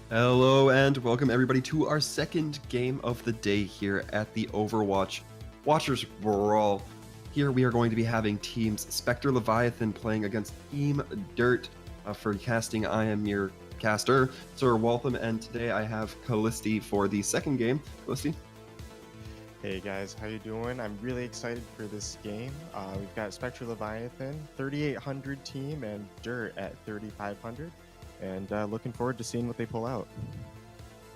Hello and welcome everybody to our second game of the day here at the Overwatch Watchers Brawl. Here we are going to be having teams Spectre Leviathan playing against Team Dirt. For casting, I am your caster, Sir Waltham, and today I have Callisti for the second game. Callisti? Hey guys, how you doing? I'm really excited for this game. We've got Spectre Leviathan, 3,800 team, and Dirt at 3,500. And looking forward to seeing what they pull out.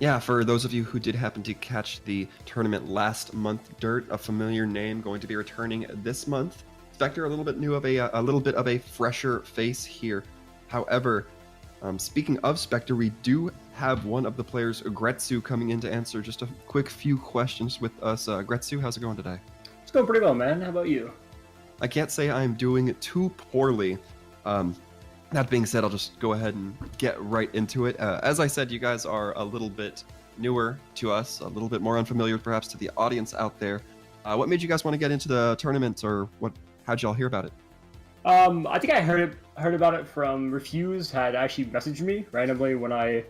Yeah, for those of you who did happen to catch the tournament last month, Dirt, a familiar name, going to be returning this month. Spectre, a little bit of a fresher face here. However, speaking of Spectre, we do have one of the players, Gretsu, coming in to answer just a quick few questions with us. Gretsu, how's it going today? It's going pretty well, man. How about you? I can't say I'm doing too poorly. That being said, I'll just go ahead and get right into it. As I said, you guys are a little bit newer to us, a little bit more unfamiliar perhaps to the audience out there. What made you guys want to get into the tournament, or how'd y'all hear about it? I think I heard about it from Refuse. Had actually messaged me randomly when I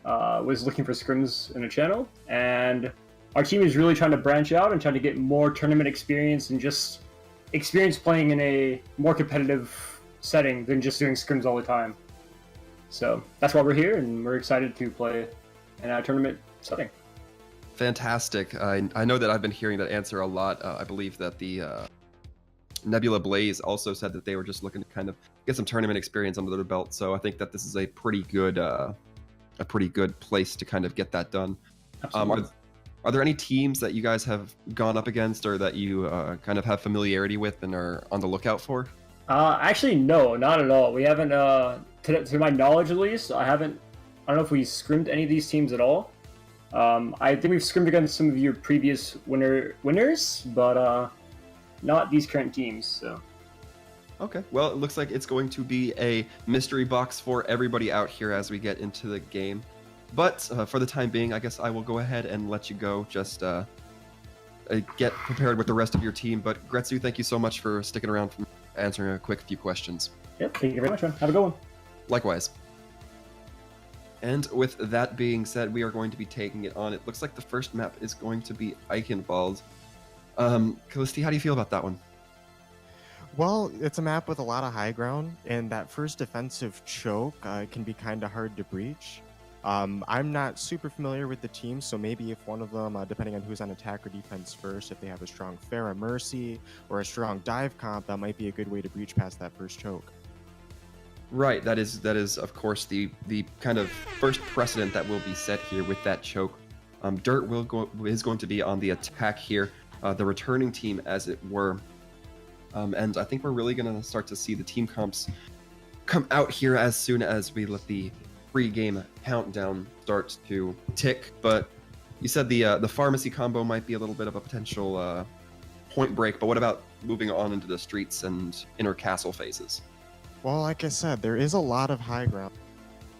was looking for scrims in a channel, and our team is really trying to branch out and trying to get more tournament experience and just experience playing in a more competitive setting than just doing scrims all the time. So that's why we're here, and we're excited to play in a tournament setting. Fantastic. I know that I've been hearing that answer a lot. I believe that the Nebula Blaze also said that they were just looking to kind of get some tournament experience under their belt. So I think that this is a pretty good place to kind of get that done. Are there any teams that you guys have gone up against, or that you kind of have familiarity with and are on the lookout for? Actually, no, not at all. We haven't, to my knowledge at least, I don't know if we scrimmed any of these teams at all. I think we've scrimmed against some of your previous winners, but not these current teams, so. Okay, well, it looks like it's going to be a mystery box for everybody out here as we get into the game. But for the time being, I guess I will go ahead and let you go. Just get prepared with the rest of your team. But Gretsu, thank you so much for sticking around for answering a quick few questions. Yep, thank you very much, man. Have a good one. Likewise. And with that being said, we are going to be taking it on. It looks like the first map is going to be Eichenwald. Callisti, how do you feel about that one? Well, it's a map with a lot of high ground, and that first defensive choke can be kind of hard to breach. I'm not super familiar with the team, so maybe if one of them, depending on who's on attack or defense first, if they have a strong Pharah Mercy or a strong dive comp, that might be a good way to breach past that first choke. Right, that is of course the kind of first precedent that will be set here with that choke. Dirt is going to be on the attack here, the returning team as it were. And I think we're really going to start to see the team comps come out here as soon as we let the pre-game countdown starts to tick. But you said the pharmacy combo might be a little bit of a potential point break, but what about moving on into the streets and inner castle phases? Well, like I said, there is a lot of high ground.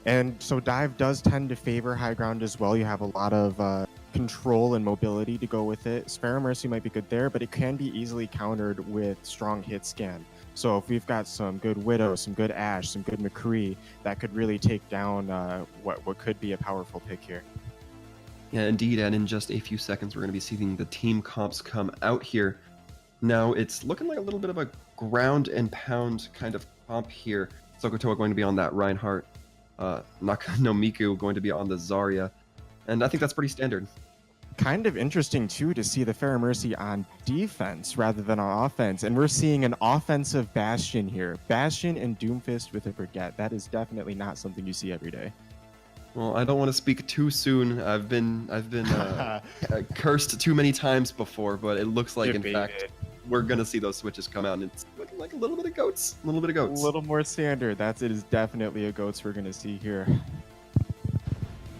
And so dive does tend to favor high ground as well. You have a lot of control and mobility to go with it. Pharah Mercy might be good there, but it can be easily countered with strong hit scan. So if we've got some good Widow, some good Ashe, some good McCree, that could really take down what could be a powerful pick here. Yeah, indeed, and in just a few seconds, we're going to be seeing the team comps come out here. Now, it's looking like a little bit of a ground and pound kind of comp here. Sokotoa going to be on that Reinhardt, Nakanomiku going to be on the Zarya, and I think that's pretty standard. Kind of interesting, too, to see the Pharah Mercy on defense rather than on offense. And we're seeing an offensive Bastion here. Bastion and Doomfist with a Forget. That is definitely not something you see every day. Well, I don't want to speak too soon. I've been cursed too many times before, but it looks like, in fact, we're going to see those switches come out, and it's looking like a little bit of goats. A little more standard. It is definitely a goats we're going to see here.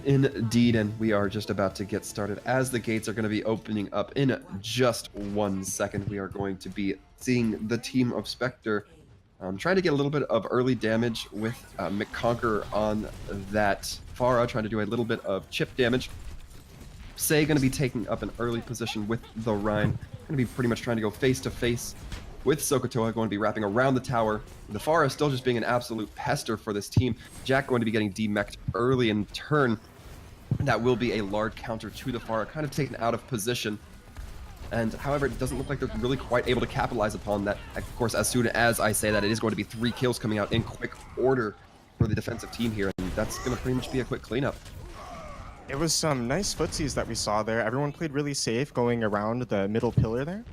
Indeed, and we are just about to get started. As the gates are going to be opening up in just 1 second, we are going to be seeing the team of Spectre trying to get a little bit of early damage with McConquer on that Pharah, trying to do a little bit of chip damage. Say going to be taking up an early position with the Rhine. Going to be pretty much trying to go face to face with Sokotoa, going to be wrapping around the tower. The Pharah still just being an absolute pester for this team. Jack going to be getting demeched early in turn. That will be a large counter to the Pharah, kind of taken out of position. And however, it doesn't look like they're really quite able to capitalize upon that. Of course, as soon as I say that, it is going to be 3 kills coming out in quick order for the defensive team here, and that's going to pretty much be a quick cleanup. It was some nice footsies that we saw there. Everyone played really safe going around the middle pillar there.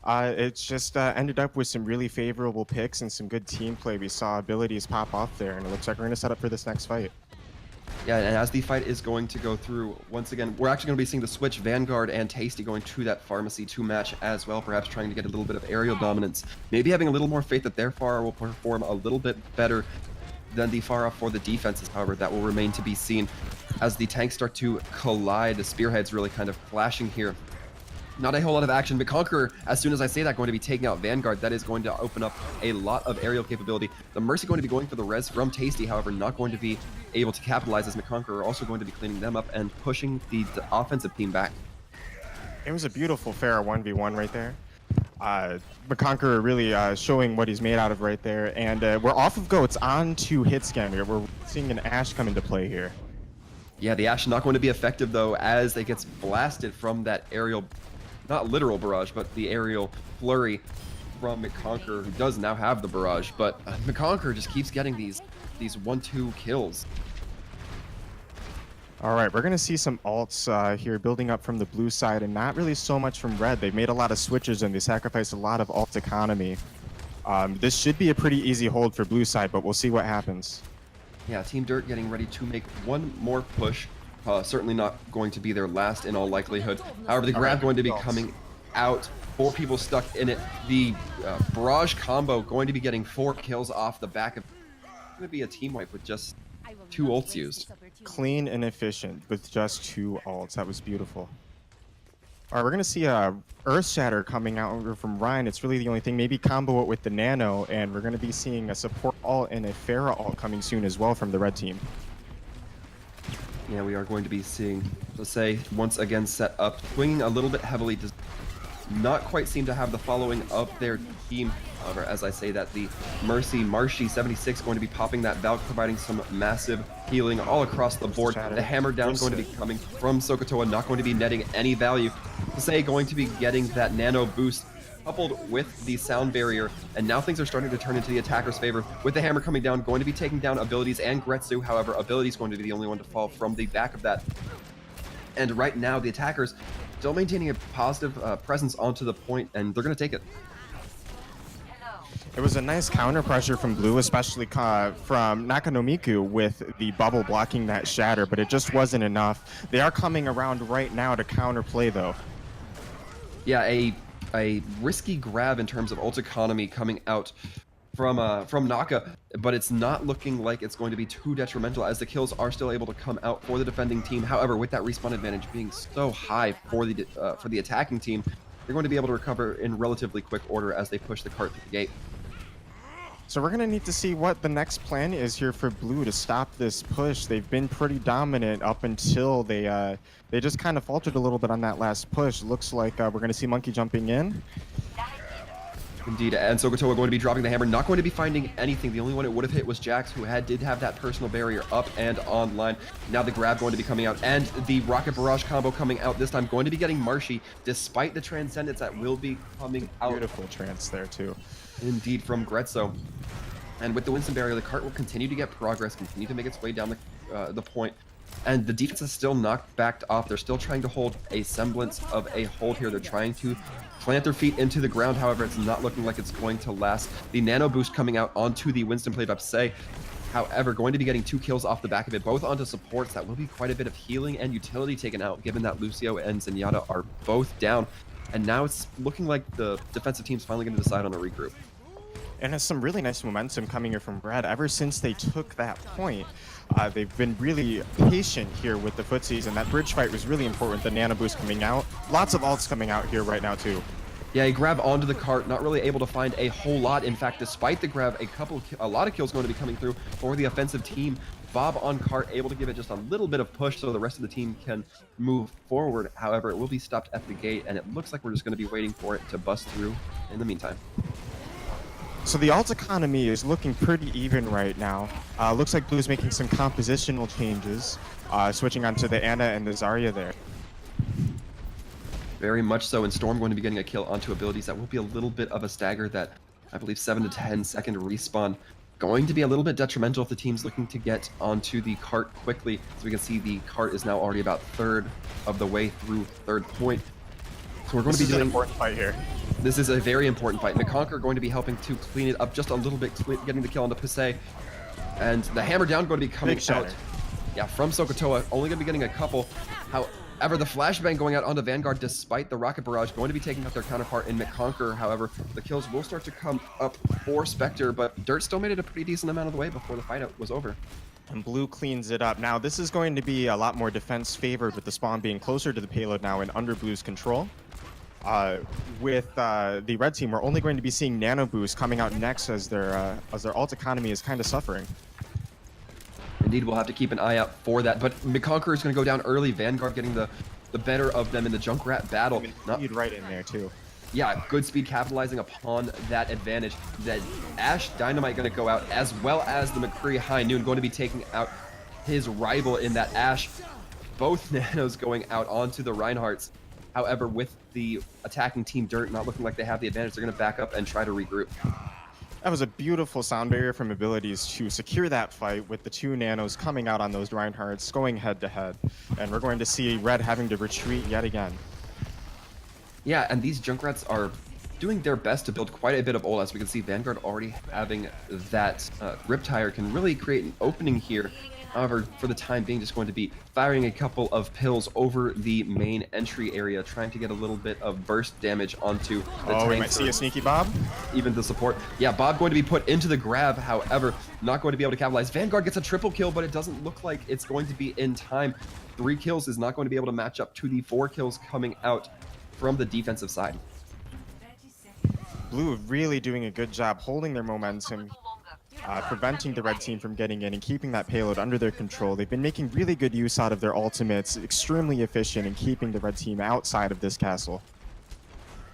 It's just ended up with some really favorable picks and some good team play. We saw abilities pop off there, and it looks like we're going to set up for this next fight. Yeah, and as the fight is going to go through, once again, we're actually going to be seeing the switch Vanguard and Tasty going to that Pharmacy 2 match as well, perhaps trying to get a little bit of aerial dominance. Maybe having a little more faith that their Pharah will perform a little bit better than the Pharah for the defenses. However, that will remain to be seen as the tanks start to collide. The spearheads really kind of flashing here. Not a whole lot of action, but Conqueror, as soon as I say that, going to be taking out Vanguard. That is going to open up a lot of aerial capability. The Mercy going to be going for the res from Tasty, however, not going to be able to capitalize, as McConqueror also going to be cleaning them up and pushing the offensive team back. It was a beautiful Pharah 1v1 right there. McConqueror really showing what he's made out of right there. And we're off of goats on to hit scam here. We're seeing an Ashe come into play here. Yeah, the Ashe not going to be effective, though, as it gets blasted from that aerial, not literal barrage, but the aerial flurry from McConqueror, who does now have the barrage. But McConqueror just keeps getting these 1-2 kills. All right, we're going to see some alts here building up from the blue side and not really so much from red. They've made a lot of switches and they sacrificed a lot of alt economy. This should be a pretty easy hold for blue side, but we'll see what happens. Yeah, Team Dirt getting ready to make one more push. Certainly not going to be their last in all likelihood. However, the grab going to be coming out. 4 people stuck in it. The barrage combo going to be getting 4 kills off the back of... It's going to be a team wipe with just 2 ults used. Clean and efficient with just 2 alts. That was beautiful. All right, we're going to see a Earth Shatter coming out from Ryan. It's really the only thing. Maybe combo it with the Nano, and we're going to be seeing a support alt and a Pharah alt coming soon as well from the red team. Yeah, we are going to be seeing, let's say, once again set up, swinging a little bit heavily, does not quite seem to have the following of their team. However, as I say that, the Marshy 76 going to be popping that Valk, providing some massive healing all across the board. The hammer down going to be coming from Sokotoa, not going to be netting any value. To say, going to be getting that nano boost coupled with the sound barrier, and now things are starting to turn into the attacker's favor. With the hammer coming down, going to be taking down abilities and Gretsu. However, abilities going to be the only one to fall from the back of that. And right now, the attackers still maintaining a positive presence onto the point, and they're going to take it. It was a nice counter pressure from blue, especially from Nakanomiku with the bubble blocking that shatter, but it just wasn't enough. They are coming around right now to counterplay, though. Yeah, a risky grab in terms of ult economy coming out from Naka, but it's not looking like it's going to be too detrimental, as the kills are still able to come out for the defending team. However, with that respawn advantage being so high for the attacking team, they're going to be able to recover in relatively quick order as they push the cart through the gate. So we're going to need to see what the next plan is here for blue to stop this push. They've been pretty dominant up until they just kind of faltered a little bit on that last push. Looks like we're going to see Monkey jumping in. Indeed, and Sokotoa going to be dropping the hammer, not going to be finding anything. The only one it would have hit was Jax, who did have that personal barrier up and online. Now the grab going to be coming out, and the rocket barrage combo coming out this time, going to be getting Marshy, despite the transcendence that will be coming out. Beautiful trance there too. Indeed, from Gretzo. And with the Winston barrier, the cart will continue to get progress, continue to make its way down the point. And the defense is still not backed off. They're still trying to hold a semblance of a hold here. They're trying to plant their feet into the ground. However, it's not looking like it's going to last. The nano boost coming out onto the Winston played by Psy. However, going to be getting 2 kills off the back of it, both onto supports. That will be quite a bit of healing and utility taken out, given that Lucio and Zenyatta are both down. And now it's looking like the defensive team's finally going to decide on a regroup. And has some really nice momentum coming here from Brad. Ever since they took that point, they've been really patient here with the footsies, and that bridge fight was really important. The nano boost coming out. Lots of alts coming out here right now, too. Yeah, he grab onto the cart, not really able to find a whole lot. In fact, despite the grab, a lot of kills going to be coming through for the offensive team. Bob on cart, able to give it just a little bit of push so the rest of the team can move forward. However, it will be stopped at the gate, and it looks like we're just going to be waiting for it to bust through in the meantime. So the alt economy is looking pretty even right now. Looks like Blue's making some compositional changes, switching onto the Ana and the Zarya there. Very much so, and Storm going to be getting a kill onto abilities. That will be a little bit of a stagger. That, I believe, 7 to 10 second respawn. Going to be a little bit detrimental if the team's looking to get onto the cart quickly. So we can see the cart is now already about third of the way through third point. So we're going to be doing an important fight here. This is a very important fight. McConker going to be helping to clean it up just a little bit, getting the kill onto Pusey. And the hammer down going to be coming out. Yeah, from Sokotoa, only going to be getting a couple. However, the flashbang going out onto Vanguard despite the rocket barrage going to be taking out their counterpart in McConker. However, the kills will start to come up for Spectre, but Dirt still made it a pretty decent amount of the way before the fight was over. And Blue cleans it up. Now, this is going to be a lot more defense favored with the spawn being closer to the payload now and under Blue's control. With the red team, we're only going to be seeing Nano Boost coming out next as their alt economy is kind of suffering. Indeed, we'll have to keep an eye out for that. But McConker is going to go down early. Vanguard getting the better of them in the Junkrat battle. Speed right in there too. Yeah, good speed capitalizing upon that advantage. That Ash Dynamite going to go out, as well as the McCree High Noon going to be taking out his rival in that Ash. Both Nanos going out onto the Reinhardts. However, with the attacking team Dirt not looking like they have the advantage, they're going to back up and try to regroup. That was a beautiful sound barrier from abilities to secure that fight with the two Nanos coming out on those Reinhardts, going head to head. And we're going to see Red having to retreat yet again. Yeah, and these Junkrats are doing their best to build quite a bit of ult. As we can see, Vanguard already having that Riptire can really create an opening here. However, for the time being, just going to be firing a couple of pills over the main entry area, trying to get a little bit of burst damage onto the tank. We might see a sneaky Bob. Even the support. Yeah, Bob going to be put into the grab, however, not going to be able to capitalize. Vanguard gets a triple kill, but it doesn't look like it's going to be in time. 3 kills is not going to be able to match up to the 4 kills coming out from the defensive side. Blue really doing a good job holding their momentum, preventing the red team from getting in and keeping that payload under their control. They've been making really good use out of their ultimates, extremely efficient in keeping the red team outside of this castle.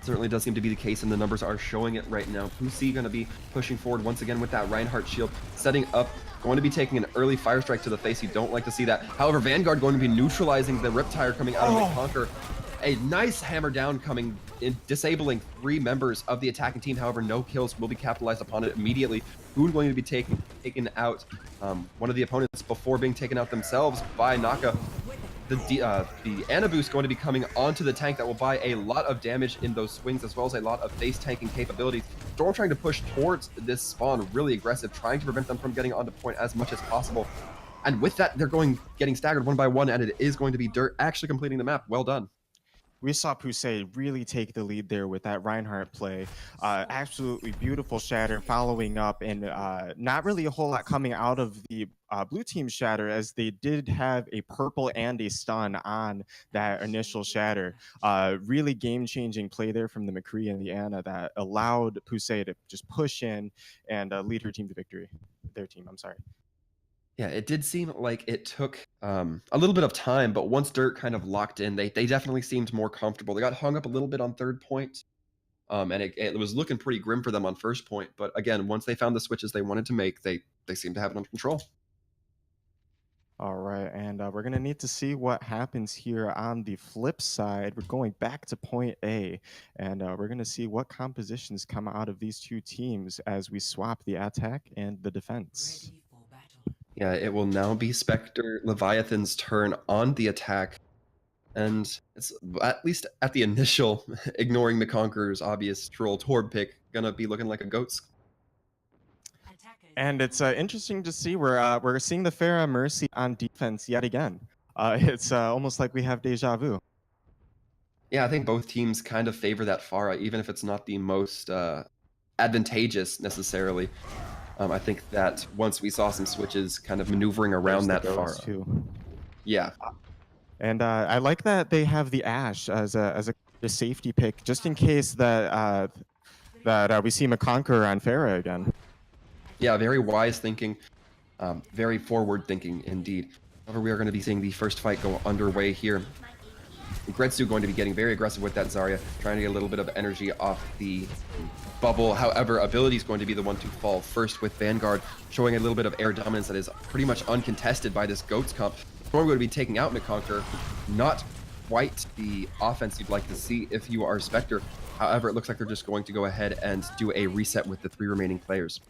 Certainly does seem to be the case, and the numbers are showing it right now. Pussy going to be pushing forward once again with that Reinhardt shield, setting up, going to be taking an early fire strike to the face. You don't like to see that. However, Vanguard going to be neutralizing the Riptire coming out of McConker. A nice hammer down coming in, disabling 3 members of the attacking team. However, no kills will be capitalized upon it immediately. Boone going to be taken out one of the opponents before being taken out themselves by Naka. The Ana Boost going to be coming onto the tank that will buy a lot of damage in those swings, as well as a lot of face tanking capabilities. Storm trying to push towards this spawn, really aggressive, trying to prevent them from getting onto point as much as possible. And with that, they're getting staggered one by one, and it is going to be Dirt actually completing the map. Well done. We saw Pusey really take the lead there with that Reinhardt play. Absolutely beautiful shatter following up, and not really a whole lot coming out of the blue team shatter, as they did have a purple and a stun on that initial shatter. Really game-changing play there from the McCree and the Ana that allowed Pusey to just push in and lead her team to victory. Their team, I'm sorry. Yeah, it did seem like it took a little bit of time, but once Dirt kind of locked in, they definitely seemed more comfortable. They got hung up a little bit on third point, and it was looking pretty grim for them on first point. But again, once they found the switches they wanted to make, they seemed to have it under control. All right, and we're going to need to see what happens here on the flip side. We're going back to point A, and we're going to see what compositions come out of these two teams as we swap the attack and the defense. Yeah, it will now be Spectre Leviathan's turn on the attack. And it's, at least at the initial, ignoring McConker's obvious troll Torb pick, gonna be looking like a goat's. And it's interesting to see we're seeing the Pharah Mercy on defense yet again. It's almost like we have deja vu. Yeah, I think both teams kind of favor that Pharah, even if it's not the most advantageous necessarily. I think that once we saw some switches kind of maneuvering around that Pharah. Too. Yeah. And I like that they have the Ashe as a safety pick, just in case that we see McConker on Pharah again. Yeah, very wise thinking, very forward thinking indeed. However, we are going to be seeing the first fight go underway here. Gretsu going to be getting very aggressive with that Zarya, trying to get a little bit of energy off the bubble. However, ability is going to be the one to fall first, with Vanguard showing a little bit of air dominance that is pretty much uncontested by this Goats comp. Storm going to be taking out McConquer. Not quite the offense you'd like to see if you are Spectre. However, it looks like they're just going to go ahead and do a reset with the 3 remaining players.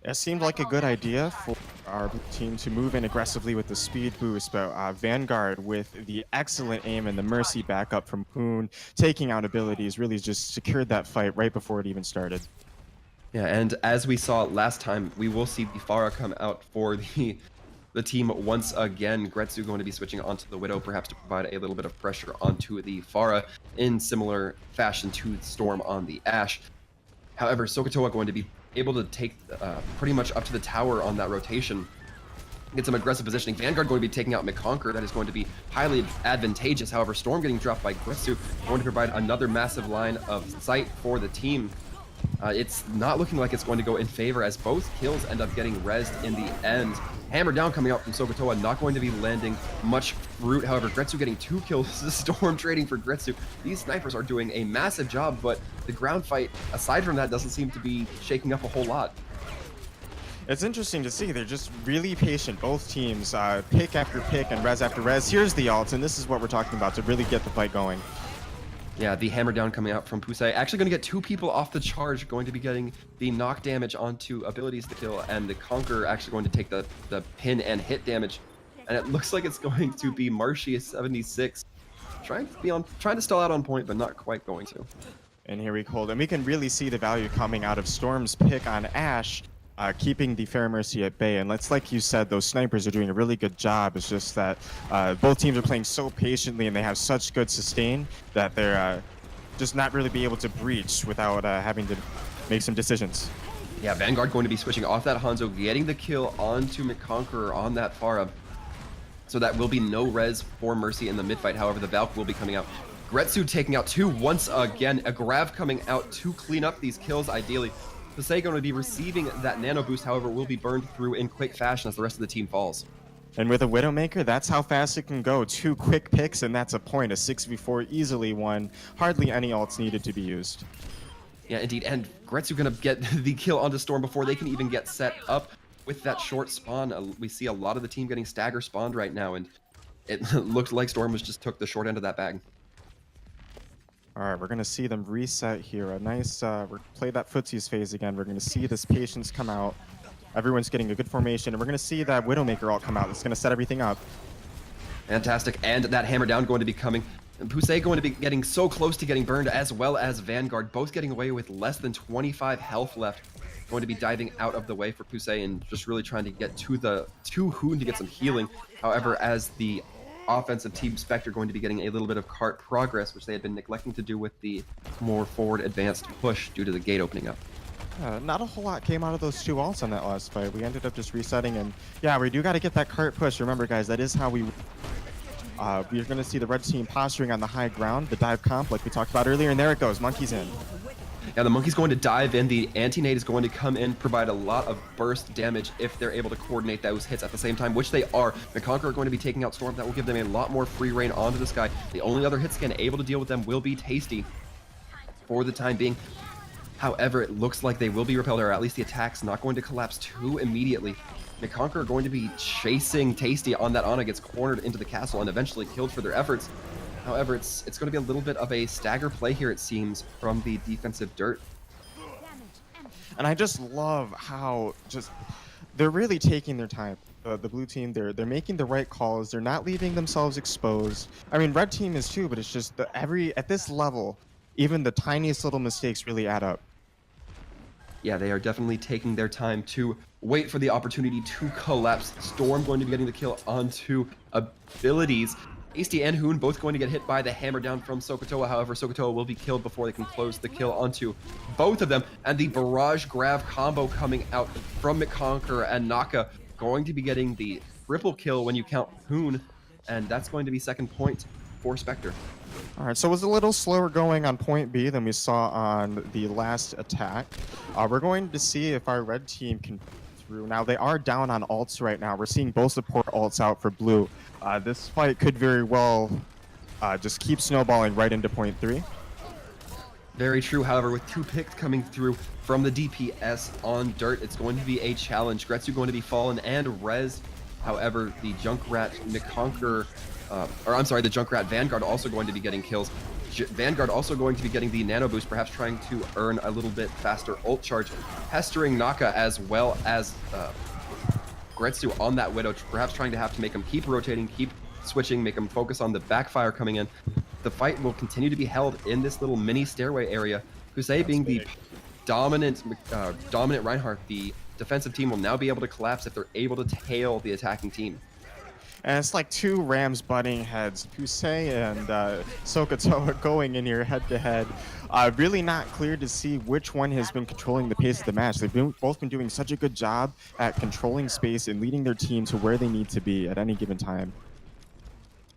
It seemed like a good idea for our team to move in aggressively with the speed boost, but Vanguard with the excellent aim and the Mercy backup from Poon, taking out abilities, really just secured that fight right before it even started. Yeah, and as we saw last time, we will see the Pharah come out for the team once again. Gretsu going to be switching onto the Widow, perhaps to provide a little bit of pressure onto the Pharah in similar fashion to Storm on the Ashe. However, Sokotoa going to be able to take pretty much up to the tower on that rotation, get some aggressive positioning. Vanguard going to be taking out McConquer. That is going to be highly advantageous. However, Storm getting dropped by Gretsu, going to provide another massive line of sight for the team. It's not looking like it's going to go in favor, as both kills end up getting rezzed in the end. Hammer down coming out from Sokotoa, not going to be landing much fruit. However, Gretsu getting 2 kills. Storm trading for Gretsu. These snipers are doing a massive job, but the ground fight, aside from that, doesn't seem to be shaking up a whole lot. It's interesting to see. They're just really patient, both teams, pick after pick and res after res. Here's the ult, and this is what we're talking about to really get the fight going. Yeah, the hammer down coming out from Pusei. Actually going to get 2 people off the charge, going to be getting the knock damage onto abilities to kill, and the Conqueror actually going to take the pin and hit damage. And it looks like it's going to be Marshy 76 trying to stall out on point, but not quite going to. And here we hold, and we can really see the value coming out of Storm's pick on Ashe, keeping the Fair Mercy at bay. And it's like you said, those snipers are doing a really good job. It's just that both teams are playing so patiently, and they have such good sustain that they're just not really be able to breach without having to make some decisions. Yeah, Vanguard going to be switching off that Hanzo, getting the kill onto McConqueror on that Pharah. So that will be no res for Mercy in the mid fight. However, the Valk will be coming out. Gretsu taking out 2 once again. A Grav coming out to clean up these kills ideally. Pusei going to be receiving that nano boost, however, will be burned through in quick fashion as the rest of the team falls. And with a Widowmaker, that's how fast it can go. 2 quick picks, and that's a point. A 6v4 easily won. Hardly any ults needed to be used. Yeah, indeed. And Gretsu going to get the kill onto Storm before they can even get set up with that short spawn. We see a lot of the team getting stagger spawned right now, and it looks like Storm just took the short end of that bag. All right, we're going to see them reset here. A nice, we're play that footsies phase again. We're going to see this patience come out. Everyone's getting a good formation, and we're going to see that Widowmaker ult come out. It's going to set everything up. Fantastic. And that hammer down going to be coming. And Pusei going to be getting so close to getting burned, as well as Vanguard, both getting away with less than 25 health left. Going to be diving out of the way for Pusei and just really trying to get to Hoon to get some healing. However, as the offensive team, Spectre going to be getting a little bit of cart progress, which they had been neglecting to do with the more forward advanced push due to the gate opening up. Not a whole lot came out of those 2 ults on that last fight. We ended up just resetting, and yeah, we do got to get that cart push. Remember, guys, that is how we're going to see the red team posturing on the high ground, the dive comp like we talked about earlier, and there it goes. Monkey's in. Yeah, the Monkey's going to dive in. The anti-nade is going to come in, provide a lot of burst damage if they're able to coordinate those hits at the same time, which they are. McConqueror are going to be taking out Storm. That will give them a lot more free reign onto this guy. The only other hit scan able to deal with them will be Tasty for the time being. However, it looks like they will be repelled, or at least the attack's not going to collapse too immediately. McConqueror are going to be chasing Tasty on that Ana, gets cornered into the castle and eventually killed for their efforts. However, it's going to be a little bit of a stagger play here, it seems, from the defensive dirt. And I just love how they're really taking their time. The blue team, they're making the right calls. They're not leaving themselves exposed. I mean, red team is too, but it's just at this level, even the tiniest little mistakes really add up. Yeah, they are definitely taking their time to wait for the opportunity to collapse. Storm going to be getting the kill onto abilities. Tasty and Hoon both going to get hit by the hammer down from Sokotoa. However, Sokotoa will be killed before they can close the kill onto both of them. And the barrage grab combo coming out from McConqueror and Naka, going to be getting the triple kill when you count Hoon. And that's going to be second point for Spectre. All right, so it was a little slower going on point B than we saw on the last attack. We're going to see if our red team can through. Now, they are down on ults right now. We're seeing both support ults out for blue. This fight could very well just keep snowballing right into point 3. Very true. However, with 2 picks coming through from the DPS on Dirt, it's going to be a challenge. Gretsu going to be fallen and rezzed. However, the Junkrat McConqueror, the Junkrat Vanguard also going to be getting kills. Vanguard also going to be getting the nano boost, perhaps trying to earn a little bit faster ult charge, pestering Naka as well as Gretsu on that Widow, perhaps trying to have to make him keep rotating, keep switching, make him focus on the backfire coming in. The fight will continue to be held in this little mini stairway area. Husei being the dominant Reinhardt, the defensive team will now be able to collapse if they're able to tail the attacking team. And it's like 2 Rams butting heads. Husei and Sokotoa going in here head-to-head. Really not clear to see which one has been controlling the pace of the match. They've both been doing such a good job at controlling space and leading their team to where they need to be at any given time.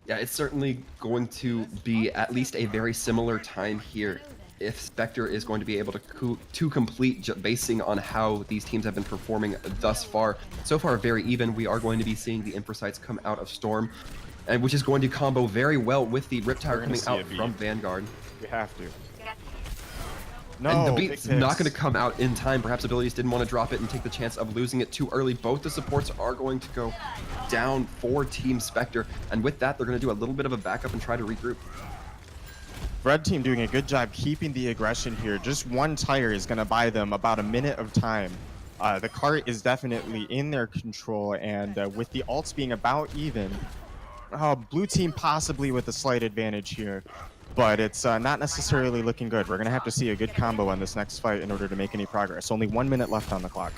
Yeah, it's certainly going to be at least a very similar time here if Spectre is going to be able to complete basing on how these teams have been performing thus far. So far, very even. We are going to be seeing the Impresites come out of Storm, and which is going to combo very well with the Riptire coming out from Vanguard. We have to. No, and the beat's not going to come out in time. Perhaps abilities didn't want to drop it and take the chance of losing it too early. Both the supports are going to go down for Team Spectre, and with that, they're going to do a little bit of a backup and try to regroup. Red team doing a good job keeping the aggression here. Just 1 tire is going to buy them about a minute of time. The cart is definitely in their control, and with the ults being about even, blue team possibly with a slight advantage here. But it's not necessarily looking good. We're going to have to see a good combo on this next fight in order to make any progress. Only 1 minute left on the clock.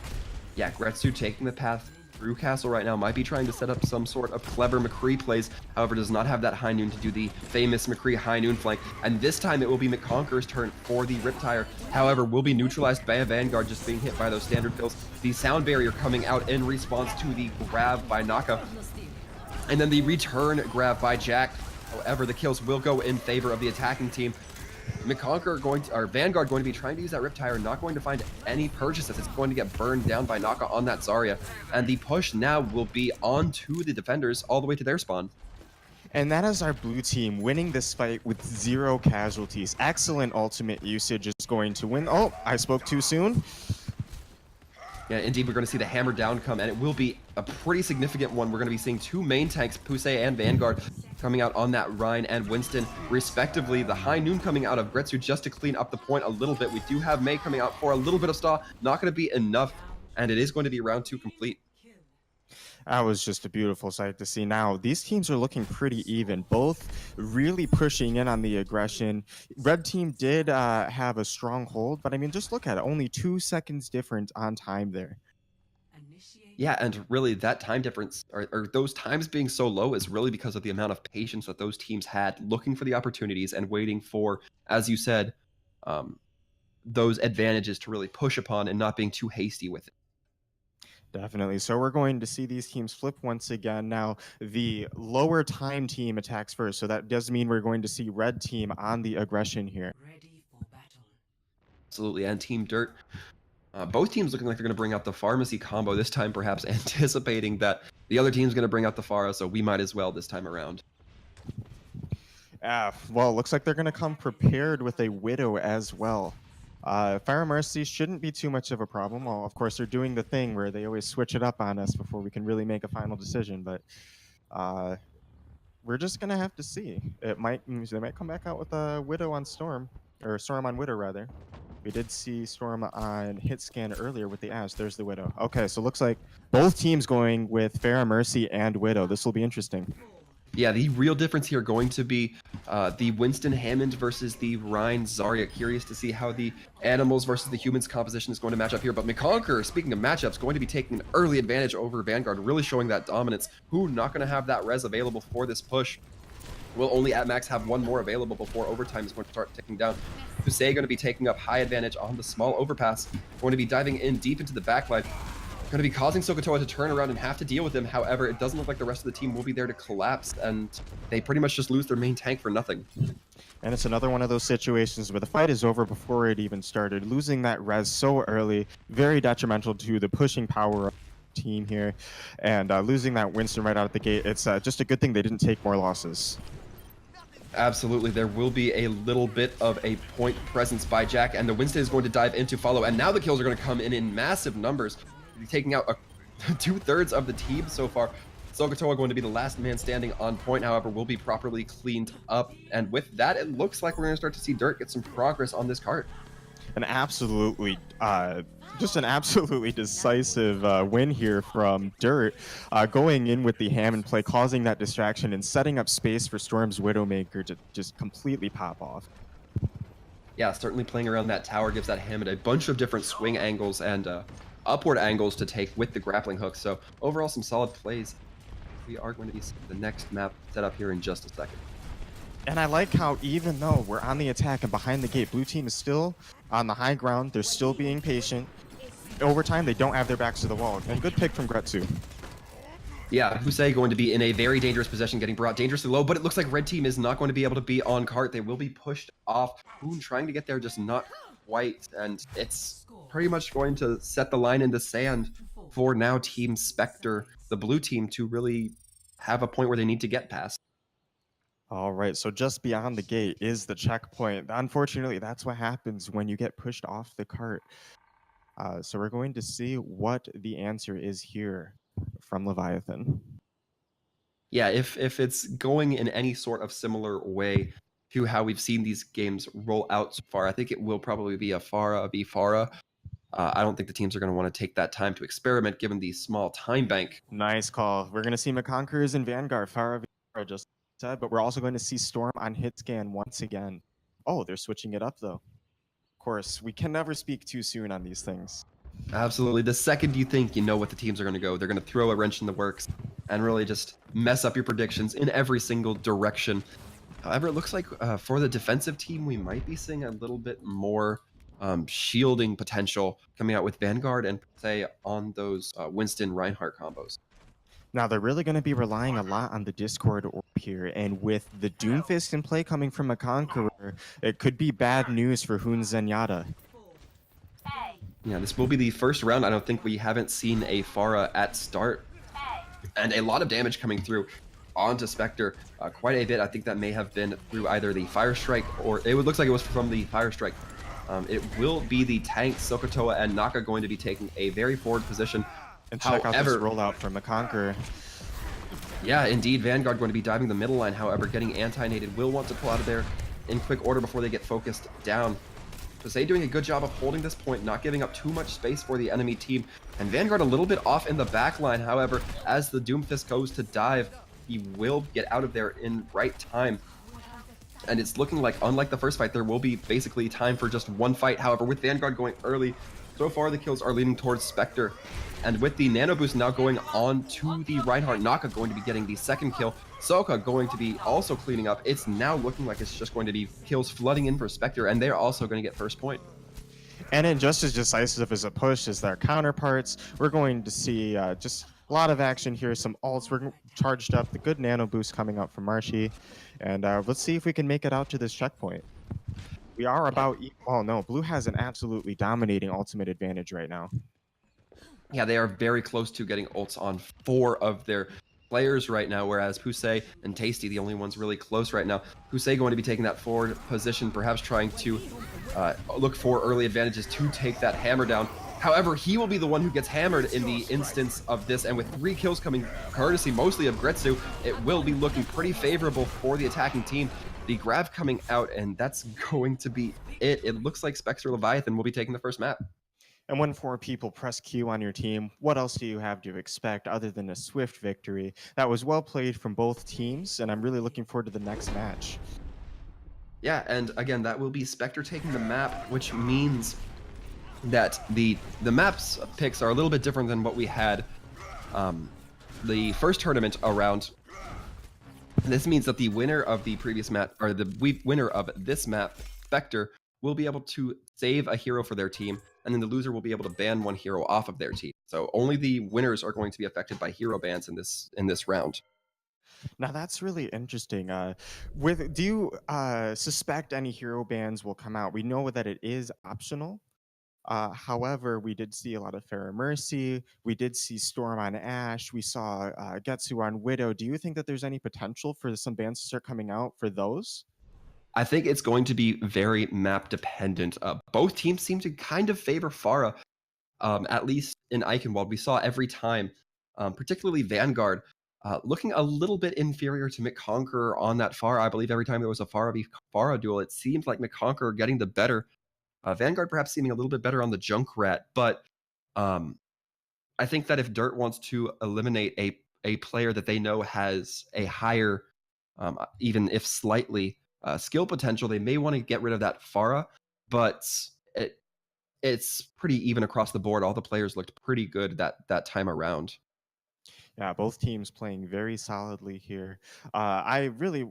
Yeah, Gretsu taking the path through Castle right now, might be trying to set up some sort of clever McCree plays, however does not have that high noon to do the famous McCree high noon flank, and this time it will be McConqueror's turn for the Riptire, however will be neutralized by a Vanguard just being hit by those standard kills. The sound barrier coming out in response to the grab by Naka, and then the return grab by Jack. However, the kills will go in favor of the attacking team. Vanguard going to be trying to use that Riptire, not going to find any purchases. It's going to get burned down by Naka on that Zarya. And the push now will be on to the defenders all the way to their spawn. And that is our blue team winning this fight with 0 casualties. Excellent ultimate usage is going to win. Oh, I spoke too soon. Yeah, indeed, we're going to see the hammer down come, and it will be a pretty significant one. We're going to be seeing 2 main tanks, Pusey and Vanguard, coming out on that Rhine and Winston, respectively. The high noon coming out of Gretsu just to clean up the point a little bit. We do have Mei coming out for a little bit of stall. Not going to be enough, and it is going to be round 2 complete. That was just a beautiful sight to see. Now, these teams are looking pretty even, both really pushing in on the aggression. Red team did have a strong hold, but I mean, just look at it. Only 2 seconds different on time there. Yeah, and really that time difference, or those times being so low is really because of the amount of patience that those teams had looking for the opportunities and waiting for, as you said, those advantages to really push upon and not being too hasty with it. Definitely. So we're going to see these teams flip once again. Now, the lower time team attacks first, so that does mean we're going to see red team on the aggression here. Ready for battle. Absolutely, and Team Dirt. Both teams looking like they're going to bring out the pharmacy combo this time, perhaps anticipating that the other team's going to bring out the Pharah, so we might as well this time around. Well, looks like they're going to come prepared with a Widow as well. Fire Mercy shouldn't be too much of a problem. Well, of course, they're doing the thing where they always switch it up on us before we can really make a final decision, but we're just going to have to see. They might come back out with a Widow on Storm, or Storm on Widow, rather. We did see Storm on hit scan earlier with the Ashe. There's the Widow. Okay, so looks like both teams going with Farah Mercy and Widow. This will be interesting. Yeah, the real difference here going to be the Winston Hammond versus the Rhine Zarya. Curious to see how the animals versus the humans composition is going to match up here. But McConqueror, speaking of matchups, going to be taking an early advantage over Vanguard, really showing that dominance. Who not going to have that res available for this push. Will only at max have 1 more available before overtime is going to start ticking down. Husei going to be taking up high advantage on the small overpass. Going to be diving in deep into the backline. Going to be causing Sokotoa to turn around and have to deal with him. However, it doesn't look like the rest of the team will be there to collapse, and they pretty much just lose their main tank for nothing. And it's another one of those situations where the fight is over before it even started. Losing that res so early, very detrimental to the pushing power of the team here. And losing that Winston right out of the gate, it's just a good thing they didn't take more losses. Absolutely, there will be a little bit of a point presence by Jack, and the Winston is going to dive into follow, and now the kills are going to come in massive numbers, taking out 2/3 of the team so far. Sokotoa going to be the last man standing on point, however, will be properly cleaned up, and with that, it looks like we're going to start to see Dirt get some progress on this cart. An absolutely, just an absolutely decisive win here from Dirt, going in with the Hammond play, causing that distraction and setting up space for Storm's Widowmaker to just completely pop off. Yeah, certainly playing around that tower gives that Hammond a bunch of different swing angles and upward angles to take with the grappling hook. So overall, some solid plays. We are going to be seeing the next map set up here in just a second. And I like how even though we're on the attack and behind the gate, blue team is still on the high ground. They're still being patient. Over time, they don't have their backs to the wall. And good pick from Gretsu. Yeah, Husei going to be in a very dangerous position, getting brought dangerously low, but it looks like red team is not going to be able to be on cart. They will be pushed off. Hoon trying to get there, just not quite, and it's pretty much going to set the line in the sand for now Team Spectre, the blue team, to really have a point where they need to get past. All right, so just beyond the gate is the checkpoint. Unfortunately, that's what happens when you get pushed off the cart. So we're going to see what the answer is here from Leviathan. Yeah, if it's going in any sort of similar way to how we've seen these games roll out so far, I think it will probably be a Pharah v Pharah. I don't think the teams are going to want to take that time to experiment given the small time bank. Nice call. We're going to see McConquerors and Vanguard, Farah, just said, but we're also going to see Storm on hit scan once again. Oh, they're switching it up though. Of course, we can never speak too soon on these things. Absolutely. The second you think you know what the teams are going to go, they're going to throw a wrench in the works and really just mess up your predictions in every single direction. However, it looks like for the defensive team, we might be seeing a little bit more shielding potential coming out with Vanguard and say on those Winston Reinhardt combos. Now they're really going to be relying a lot on the Discord orb here, and with the Doomfist in play coming from a Conqueror, it could be bad news for Hoon Zenyatta. Yeah, this will be the first round. I don't think we haven't seen a Pharah at start, and a lot of damage coming through onto Spectre, quite a bit. I think that may have been through either the Fire Strike or it looks like it was from the Fire Strike. It will be the tanks, Sokotoa and Naka, going to be taking a very forward position. And check out this rollout from the Conqueror. Yeah, indeed, Vanguard going to be diving the middle line. However, getting anti-nated, will want to pull out of there in quick order before they get focused down. Husei doing a good job of holding this point, not giving up too much space for the enemy team. And Vanguard a little bit off in the back line. However, as the Doomfist goes to dive, he will get out of there in right time. And it's looking like, unlike the first fight, there will be basically time for just one fight. However, with Vanguard going early, so far the kills are leaning towards Spectre. And with the nano boost now going on to the Reinhardt, Naka going to be getting the second kill. Soka going to be also cleaning up. It's now looking like it's just going to be kills flooding in for Spectre, and they're also going to get first point. And in just as decisive as a push as their counterparts, we're going to see just a lot of action here. Some ults were charged up, the good nano boost coming out from Marshy. And let's see if we can make it out to this checkpoint. We are about... Oh no, Blue has an absolutely dominating ultimate advantage right now. Yeah, they are very close to getting ults on 4 of their players right now, whereas Husei and Tasty, the only ones really close right now. Husei going to be taking that forward position, perhaps trying to look for early advantages to take that hammer down. However, he will be the one who gets hammered in the instance of this, and with 3 kills coming courtesy mostly of Gretsu, it will be looking pretty favorable for the attacking team. The grab coming out, and that's going to be it. It looks like Spectre Leviathan will be taking the first map. And when 4 people press Q on your team, what else do you have to expect other than a swift victory? That was well played from both teams, and I'm really looking forward to the next match. Yeah, and again, that will be Spectre taking the map, which means that the maps picks are a little bit different than what we had the first tournament around. This means that the winner of the previous map, or the winner of this map, Spectre, will be able to save a hero for their team, and then the loser will be able to ban 1 hero off of their team. So only the winners are going to be affected by hero bans in this round. Now that's really interesting. Do you suspect any hero bans will come out? We know that it is optional, However, we did see a lot of Farrah Mercy. We did see Storm on Ash. We saw Getsu on Widow. Do you think that there's any potential for some bans to start coming out for those? I think it's going to be very map dependent. Both teams seem to kind of favor Pharah, at least in Eichenwald. We saw every time, particularly Vanguard, looking a little bit inferior to McConqueror on that Pharah. I believe every time there was a Pharah v Pharah duel, it seemed like McConqueror getting the better. Vanguard perhaps seeming a little bit better on the Junkrat, but I think that if Dirt wants to eliminate a player that they know has a higher, even if slightly, skill potential, they may want to get rid of that Pharah, but it's pretty even across the board. All the players looked pretty good that time around. Yeah, both teams playing very solidly here. I really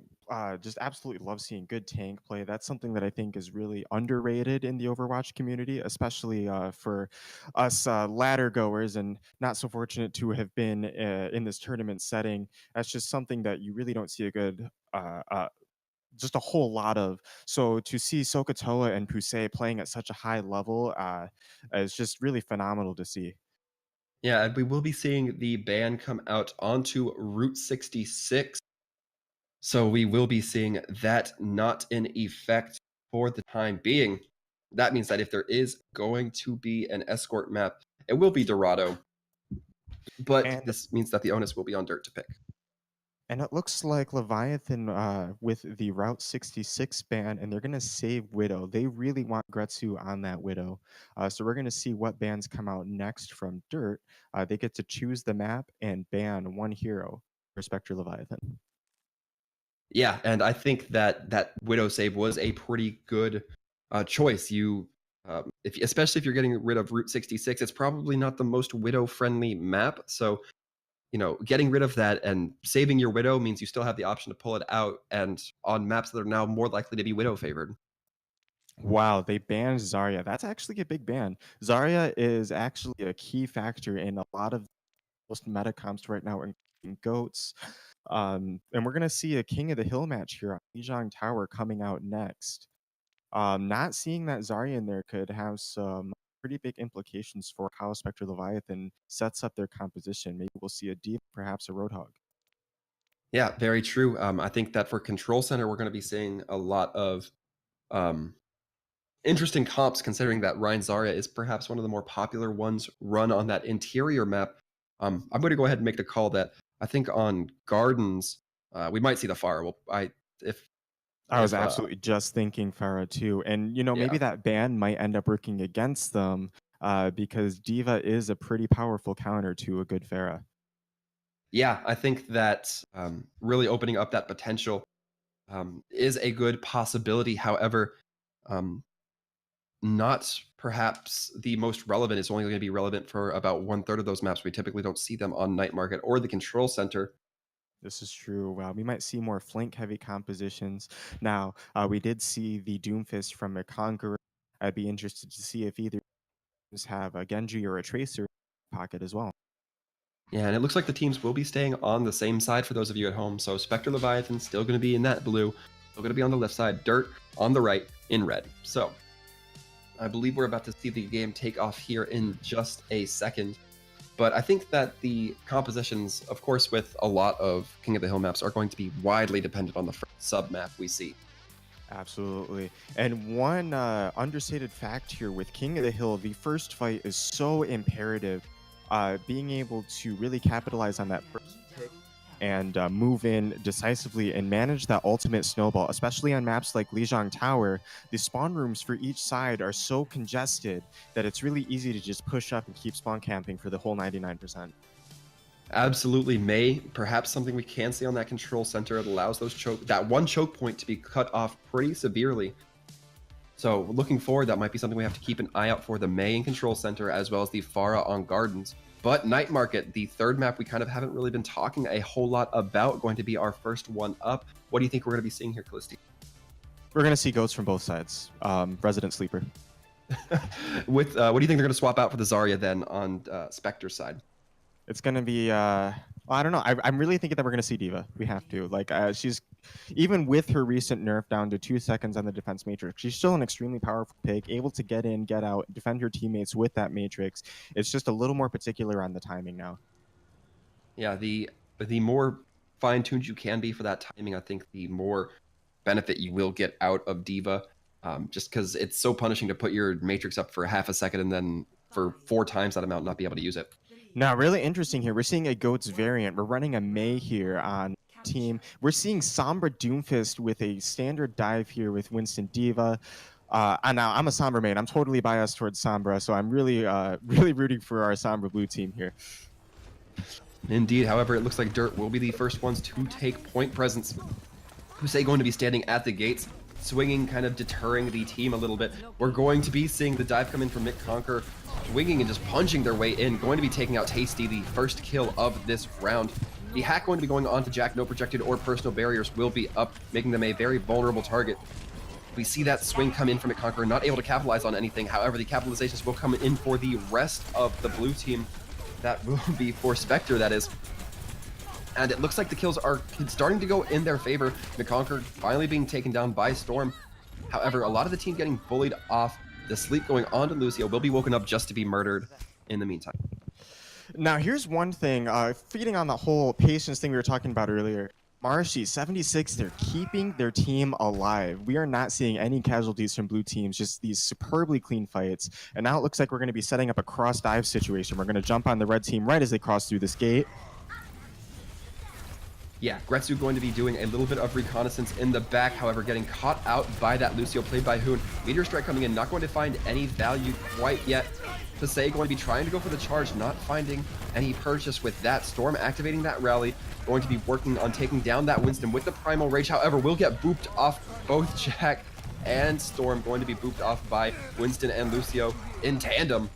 just absolutely love seeing good tank play. That's something that I think is really underrated in the Overwatch community, especially for us ladder goers and not so fortunate to have been in this tournament setting. That's just something that you really don't see a good. Just a whole lot of. So to see Sokotoa and Pusey playing at such a high level is just really phenomenal to see. Yeah, and we will be seeing the ban come out onto Route 66. So we will be seeing that not in effect for the time being. That means that if there is going to be an escort map, it will be Dorado. But And this means that the onus will be on Dirt to pick. And it looks like Leviathan with the Route 66 ban, and they're going to save Widow. They really want Gretsu on that Widow. So we're going to see what bans come out next from Dirt. They get to choose the map and ban one hero for Spectre Leviathan. Yeah, and I think that Widow save was a pretty good choice. Especially if you're getting rid of Route 66, it's probably not the most Widow-friendly map. So getting rid of that and saving your Widow means you still have the option to pull it out, and on maps that are now more likely to be Widow favored. Wow, they banned Zarya. That's actually a big ban. Zarya is actually a key factor in a lot of most meta comps right now, including GOATs. And we're going to see a King of the Hill match here on Lijiang Tower coming out next. Not seeing that Zarya in there could have some pretty big implications for how Spectre Leviathan sets up their composition. Maybe we'll see a Deep, perhaps a Roadhog. Yeah, very true. I think that for Control Center, we're going to be seeing a lot of interesting comps, considering that Ryan Zarya is perhaps one of the more popular ones run on that interior map. I'm going to go ahead and make the call that I think on Gardens, we might see the Fire. I was absolutely just thinking Pharah too. And, maybe Yeah. that ban might end up working against them because Diva is a pretty powerful counter to a good Pharah. Yeah, I think that really opening up that potential is a good possibility. However, not perhaps the most relevant. It's only going to be relevant for about 1/3 of those maps. We typically don't see them on Night Market or the Control Center. This is true. We might see more flank-heavy compositions. Now, we did see the Doomfist from a Conqueror. I'd be interested to see if either teams have a Genji or a Tracer pocket as well. Yeah, and it looks like the teams will be staying on the same side for those of you at home. So Spectre Leviathan still going to be in that blue, still going to be on the left side, Dirt on the right in red. So I believe we're about to see the game take off here in just a second. But I think that the compositions, of course, with a lot of King of the Hill maps, are going to be widely dependent on the first sub-map we see. Absolutely. And one understated fact here with King of the Hill, the first fight is so imperative. Being able to really capitalize on that first pick and move in decisively and manage that ultimate snowball, especially on maps like Lijiang Tower. The spawn rooms for each side are so congested that it's really easy to just push up and keep spawn camping for the whole 99%. Absolutely, May. Perhaps something we can see on that Control Center. It allows that one choke point to be cut off pretty severely. So looking forward, that might be something we have to keep an eye out for, the May and Control Center, as well as the Pharah on Gardens. But Night Market, the third map we kind of haven't really been talking a whole lot about, going to be our first one up. What do you think we're going to be seeing here, Callisti? We're going to see goats from both sides. Resident Sleeper. What do you think they're going to swap out for the Zarya then on Spectre's side? It's going to be, I don't know. I'm really thinking that we're going to see Diva. We have to. She's Even with her recent nerf down to 2 seconds on the defense matrix, she's still an extremely powerful pick, able to get in, get out, defend her teammates with that matrix. It's just a little more particular on the timing now. Yeah, the more fine-tuned you can be for that timing, I think the more benefit you will get out of D.Va. Just because it's so punishing to put your matrix up for half a second and then for 4 times that amount not be able to use it. Now, really interesting here. We're seeing a GOATS variant. We're running a Mei here on team. We're seeing Sombra Doomfist with a standard dive here with Winston D.Va. And now I'm a Sombra main. I'm totally biased towards Sombra, so I'm really, really rooting for our Sombra blue team here. Indeed, however, it looks like Dirt will be the first ones to take point presence. Husei going to be standing at the gates, swinging, kind of deterring the team a little bit. We're going to be seeing the dive come in from Mick Conquer, swinging and just punching their way in, going to be taking out Tasty, the first kill of this round. The hack going to be going on to Jack, no projected or personal barriers will be up, making them a very vulnerable target. We see that swing come in from Mick Conquer, not able to capitalize on anything. However, the capitalizations will come in for the rest of the blue team. That will be for Spectre, that is. And it looks like the kills are starting to go in their favor. McConquer finally being taken down by Storm. However, a lot of the team getting bullied off. The sleep going on to Lucio will be woken up just to be murdered in the meantime. Now, here's one thing. Feeding on the whole patience thing we were talking about earlier. Marshy, 76, they're keeping their team alive. We are not seeing any casualties from blue teams, just these superbly clean fights. And now it looks like we're going to be setting up a cross-dive situation. We're going to jump on the red team right as they cross through this gate. Yeah, Gretsu going to be doing a little bit of reconnaissance in the back, however, getting caught out by that Lucio played by Hoon. Meteor Strike coming in, not going to find any value quite yet. Husei going to be trying to go for the charge, not finding any purchase with that. Storm activating that rally, going to be working on taking down that Winston with the Primal Rage. However, will get booped off both Jack and Storm, going to be booped off by Winston and Lucio in tandem.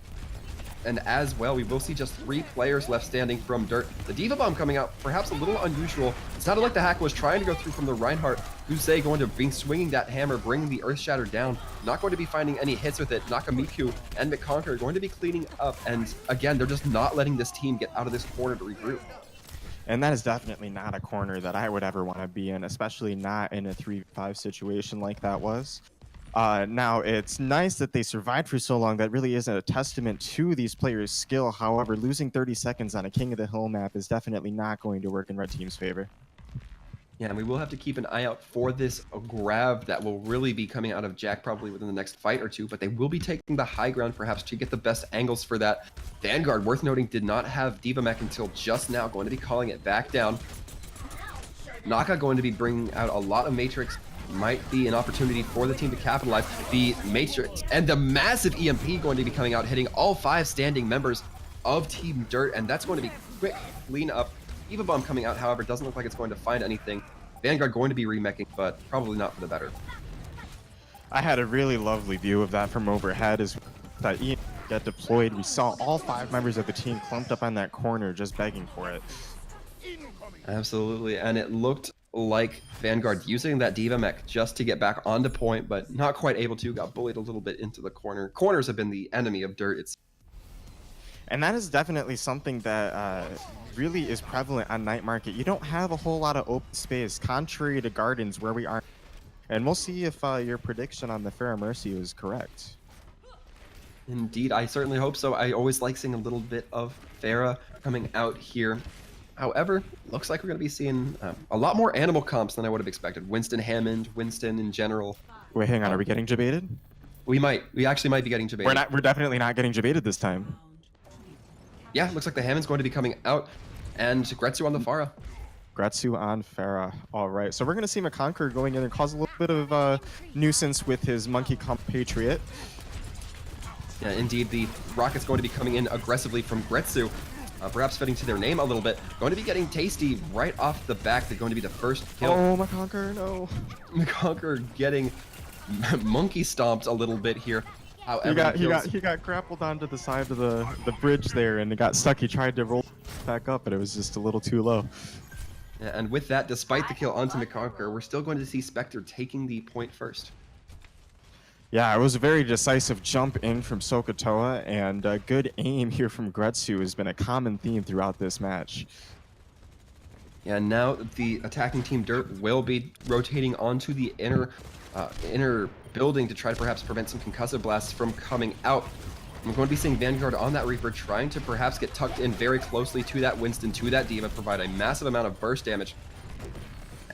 And as well, we will see just 3 players left standing from Dirt. The D.Va Bomb coming out, perhaps a little unusual. It sounded like the hack was trying to go through from the Reinhardt. Husei going to be swinging that hammer, bringing the Earth Shatter down. Not going to be finding any hits with it. Nakamiku and McConquer are going to be cleaning up. And again, they're just not letting this team get out of this corner to regroup. And that is definitely not a corner that I would ever want to be in, especially not in a 3v5 situation like that was. Now, it's nice that they survived for so long. That really is a testament to these players' skill. However, losing 30 seconds on a King of the Hill map is definitely not going to work in Red Team's favor. Yeah, and we will have to keep an eye out for this grab that will really be coming out of Jack probably within the next fight or two, but they will be taking the high ground perhaps to get the best angles for that. Vanguard, worth noting, did not have D.Va Mech until just now, going to be calling it back down. Naka going to be bringing out a lot of Matrix. Might be an opportunity for the team to capitalize. The Matrix and the massive EMP going to be coming out, hitting all 5 standing members of Team Dirt, and that's going to be quick clean up. D.Va Bomb coming out, however, doesn't look like it's going to find anything. Vanguard going to be remeching, but probably not for the better. I had a really lovely view of that from overhead as that EMP got deployed. We saw all 5 members of the team clumped up on that corner just begging for it. Absolutely, and it looked like Vanguard using that D.Va Mech just to get back onto point, but not quite able to. Got bullied a little bit into the corner. Corners have been the enemy of Dirt. And that is definitely something that really is prevalent on Night Market. You don't have a whole lot of open space, contrary to Gardens where we are. And we'll see if your prediction on the Pharah Mercy was correct. Indeed, I certainly hope so. I always like seeing a little bit of Pharah coming out here. However, looks like we're going to be seeing a lot more animal comps than I would have expected. Winston Hammond, Winston in general. Wait, hang on. Are we getting debated? We actually might be getting debated. We're definitely not getting debated this time. Yeah, looks like the Hammond's going to be coming out, and Gretsu on the Pharah. Gretsu on Pharah. All right, so we're going to see McConquer going in and cause a little bit of nuisance with his monkey compatriot. Yeah, indeed, the rocket's going to be coming in aggressively from Gretsu. Perhaps fitting to their name a little bit. Going to be getting Tasty right off the back. They're going to be the first kill. Oh, McConquer, no. McConquer getting monkey stomped a little bit here. However, he got grappled onto the side of the bridge there and it got stuck. He tried to roll back up, but it was just a little too low. Yeah, and with that, despite the kill onto McConquer, we're still going to see Spectre taking the point first. Yeah, it was a very decisive jump in from Sokotoa, and good aim here from Gretsu has been a common theme throughout this match. And now the attacking team Dirt will be rotating onto the inner building to try to perhaps prevent some concussive blasts from coming out. We're going to be seeing Vanguard on that Reaper trying to perhaps get tucked in very closely to that Winston, to that D.Va, provide a massive amount of burst damage.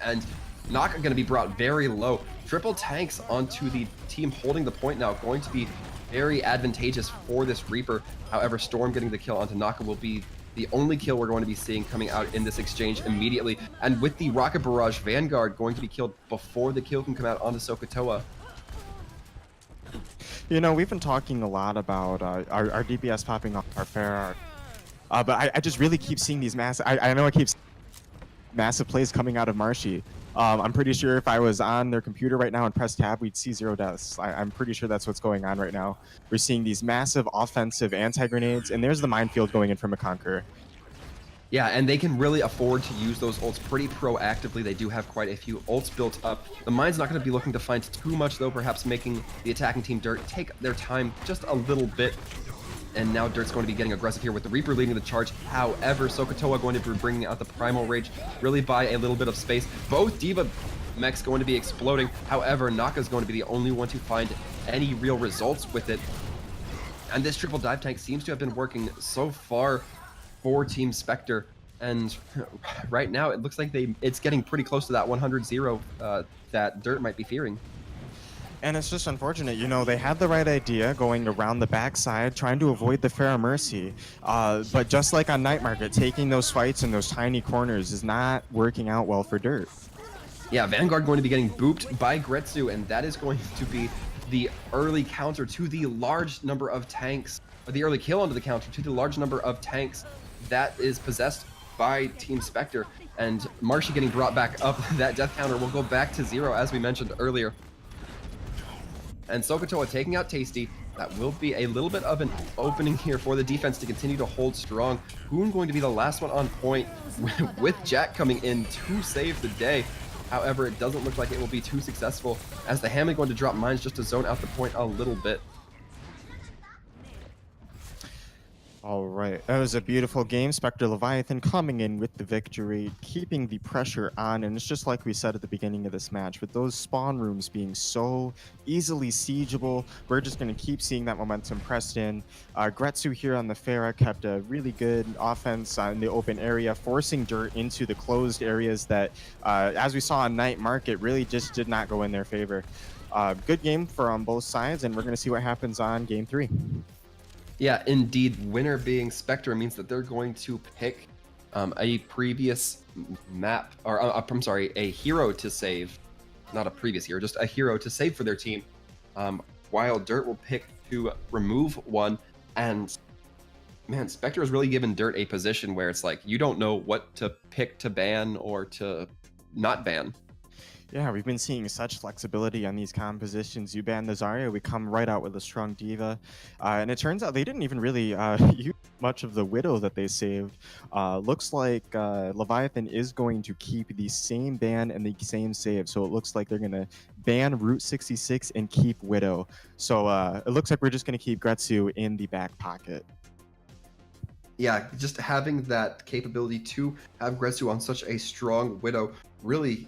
And Naka going to be brought very low. Triple tanks onto the team holding the point now, going to be very advantageous for this Reaper. However, Storm getting the kill onto Naka will be the only kill we're going to be seeing coming out in this exchange immediately. And with the Rocket Barrage, Vanguard going to be killed before the kill can come out onto Sokotoa. You know, we've been talking a lot about our DPS popping off our fair, but I just really keep seeing these massive. I know I keep massive plays coming out of Marshy. I'm pretty sure if I was on their computer right now and press tab, we'd see 0 deaths. I'm pretty sure that's what's going on right now. We're seeing these massive offensive anti-grenades, and there's the minefield going in from a Conqueror. Yeah, and they can really afford to use those ults pretty proactively. They do have quite a few ults built up. The mine's not going to be looking to find too much, though, perhaps making the attacking team Dirt take their time just a little bit. And now Dirt's going to be getting aggressive here with the Reaper leading the charge. However, Sokotoa going to be bringing out the Primal Rage, really by a little bit of space. Both D.Va mechs going to be exploding. However, Naka's going to be the only one to find any real results with it. And this triple dive tank seems to have been working so far for Team Spectre, and right now it looks like it's getting pretty close to that 100-0 that Dirt might be fearing. And it's just unfortunate, you know, they had the right idea going around the backside, trying to avoid the Fair Mercy. But just like on Night Market, taking those fights in those tiny corners is not working out well for Dirt. Yeah, Vanguard going to be getting booped by Gretsu, and that is going to be the early counter to the large number of tanks, or the early kill onto the counter to the large number of tanks that is possessed by Team Spectre. And Marshy getting brought back up. That death counter will go back to 0, as we mentioned earlier. And Sokotoa taking out Tasty. That will be a little bit of an opening here for the defense to continue to hold strong. Hoon going to be the last one on point with Jack coming in to save the day. However, it doesn't look like it will be too successful, as the Hamlet going to drop mines just to zone out the point a little bit. All right, that was a beautiful game. Spectre Leviathan coming in with the victory, keeping the pressure on, and it's just like we said at the beginning of this match, with those spawn rooms being so easily siegeable, we're just going to keep seeing that momentum pressed in. Gretsu here on the Pharah kept a really good offense in the open area, forcing Dirt into the closed areas that, as we saw on Night Market, really just did not go in their favor. Good game for on both sides, and we're going to see what happens on Game 3. Yeah, indeed. Winner being Spectre means that they're going to pick a previous map, or I'm sorry, a hero to save. Not a previous hero, just a hero to save for their team. While Dirt will pick to remove one. And man, Spectre has really given Dirt a position where it's like, you don't know what to pick to ban or to not ban. Yeah, we've been seeing such flexibility on these compositions. You ban the Zarya, we come right out with a strong D.Va. And it turns out they didn't even really use much of the Widow that they saved. Looks like Leviathan is going to keep the same ban and the same save. So it looks like they're going to ban Route 66 and keep Widow. So it looks like we're just going to keep Gretsu in the back pocket. Yeah, just having that capability to have Gretsu on such a strong Widow really...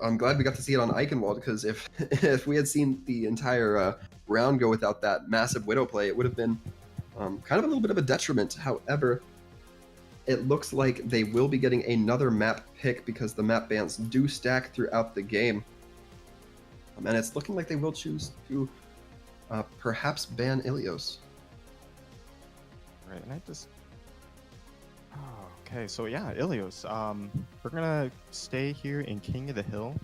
I'm glad we got to see it on Eichenwald, because if we had seen the entire round go without that massive Widow play, it would have been kind of a little bit of a detriment. However, it looks like they will be getting another map pick, because the map bans do stack throughout the game. And it's looking like they will choose to perhaps ban Ilios. Right, and I just... Okay, so yeah, Ilios. We're gonna stay here in King of the Hill.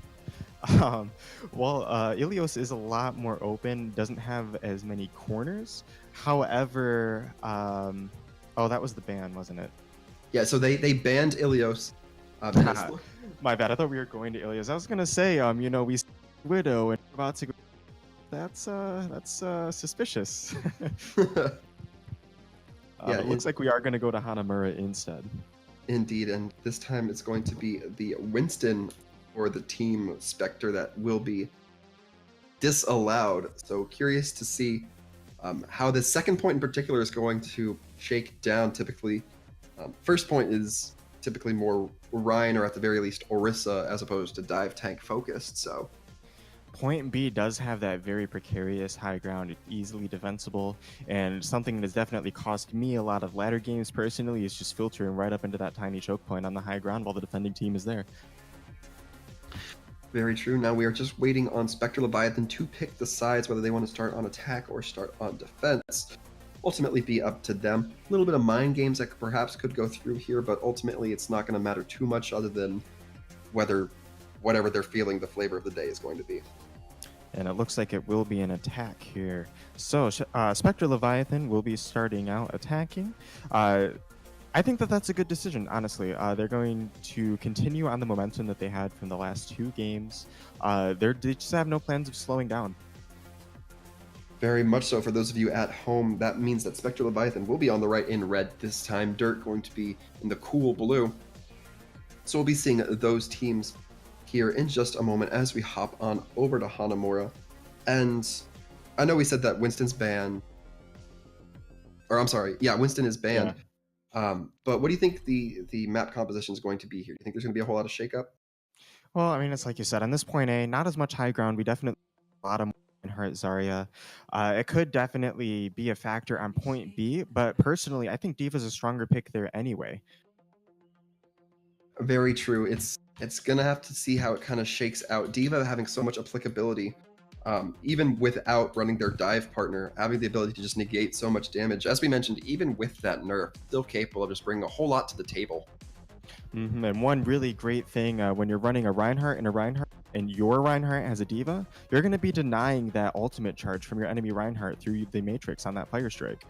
Ilios is a lot more open, doesn't have as many corners. However, oh, that was the ban, wasn't it? Yeah, so they banned Ilios. My bad. I thought we were going to Ilios. I was gonna say, you know, we Widow and we're about to go. That's suspicious. Yeah, it looks like we are going to go to Hanamura instead. Indeed, and this time it's going to be the Winston or the Team Spectre that will be disallowed. So curious to see how the second point in particular is going to shake down. Typically, first point is typically more Ryan or at the very least Orisa as opposed to dive tank focused. So Point B does have that very precarious high ground. It's easily defensible, and something that's definitely cost me a lot of ladder games personally is just filtering right up into that tiny choke point on the high ground while the defending team is there. very true. Now we are just waiting on Spectre Leviathan to pick the sides, whether they want to start on attack or start on defense. Ultimately be up to them. A little bit of mind games that perhaps could go through here, but ultimately it's not going to matter too much other than whatever they're feeling the flavor of the day is going to be. And it looks like it will be an attack here. So Spectre Leviathan will be starting out attacking. I think that that's a good decision, honestly. They're going to continue on the momentum that they had from the last 2 games. They just have no plans of slowing down. Very much so. For those of you at home, that means that Spectre Leviathan will be on the right in red this time. Dirt going to be in the cool blue. So we'll be seeing those teams here in just a moment as we hop on over to Hanamura. And I know we said that Winston's banned. Or I'm sorry, yeah, Winston is banned. Yeah. But what do you think the map composition is going to be here? Do you think there's going to be a whole lot of shakeup? Well, I mean, it's like you said, on this point A, not as much high ground. We definitely a lot of Reinhardt Zarya. It could definitely be a factor on point B, but personally, I think D.Va's a stronger pick there anyway. Very true. It's gonna have to see how it kind of shakes out. D.Va having so much applicability, even without running their dive partner, having the ability to just negate so much damage. As we mentioned, even with that nerf, still capable of just bringing a whole lot to the table. And one really great thing when you're running a Reinhardt and your Reinhardt has a D.Va, you're going to be denying that ultimate charge from your enemy Reinhardt through the Matrix on that Fire Strike.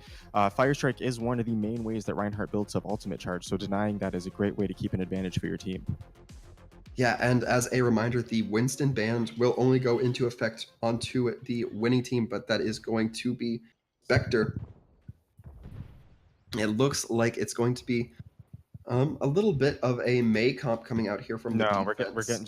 Fire Strike is one of the main ways that Reinhardt builds up ultimate charge, so denying that is a great way to keep an advantage for your team. Yeah, and as a reminder, the Winston ban will only go into effect onto the winning team, but that is going to be Spectre. It looks like it's going to be a little bit of a May comp coming out here from the defense. We're getting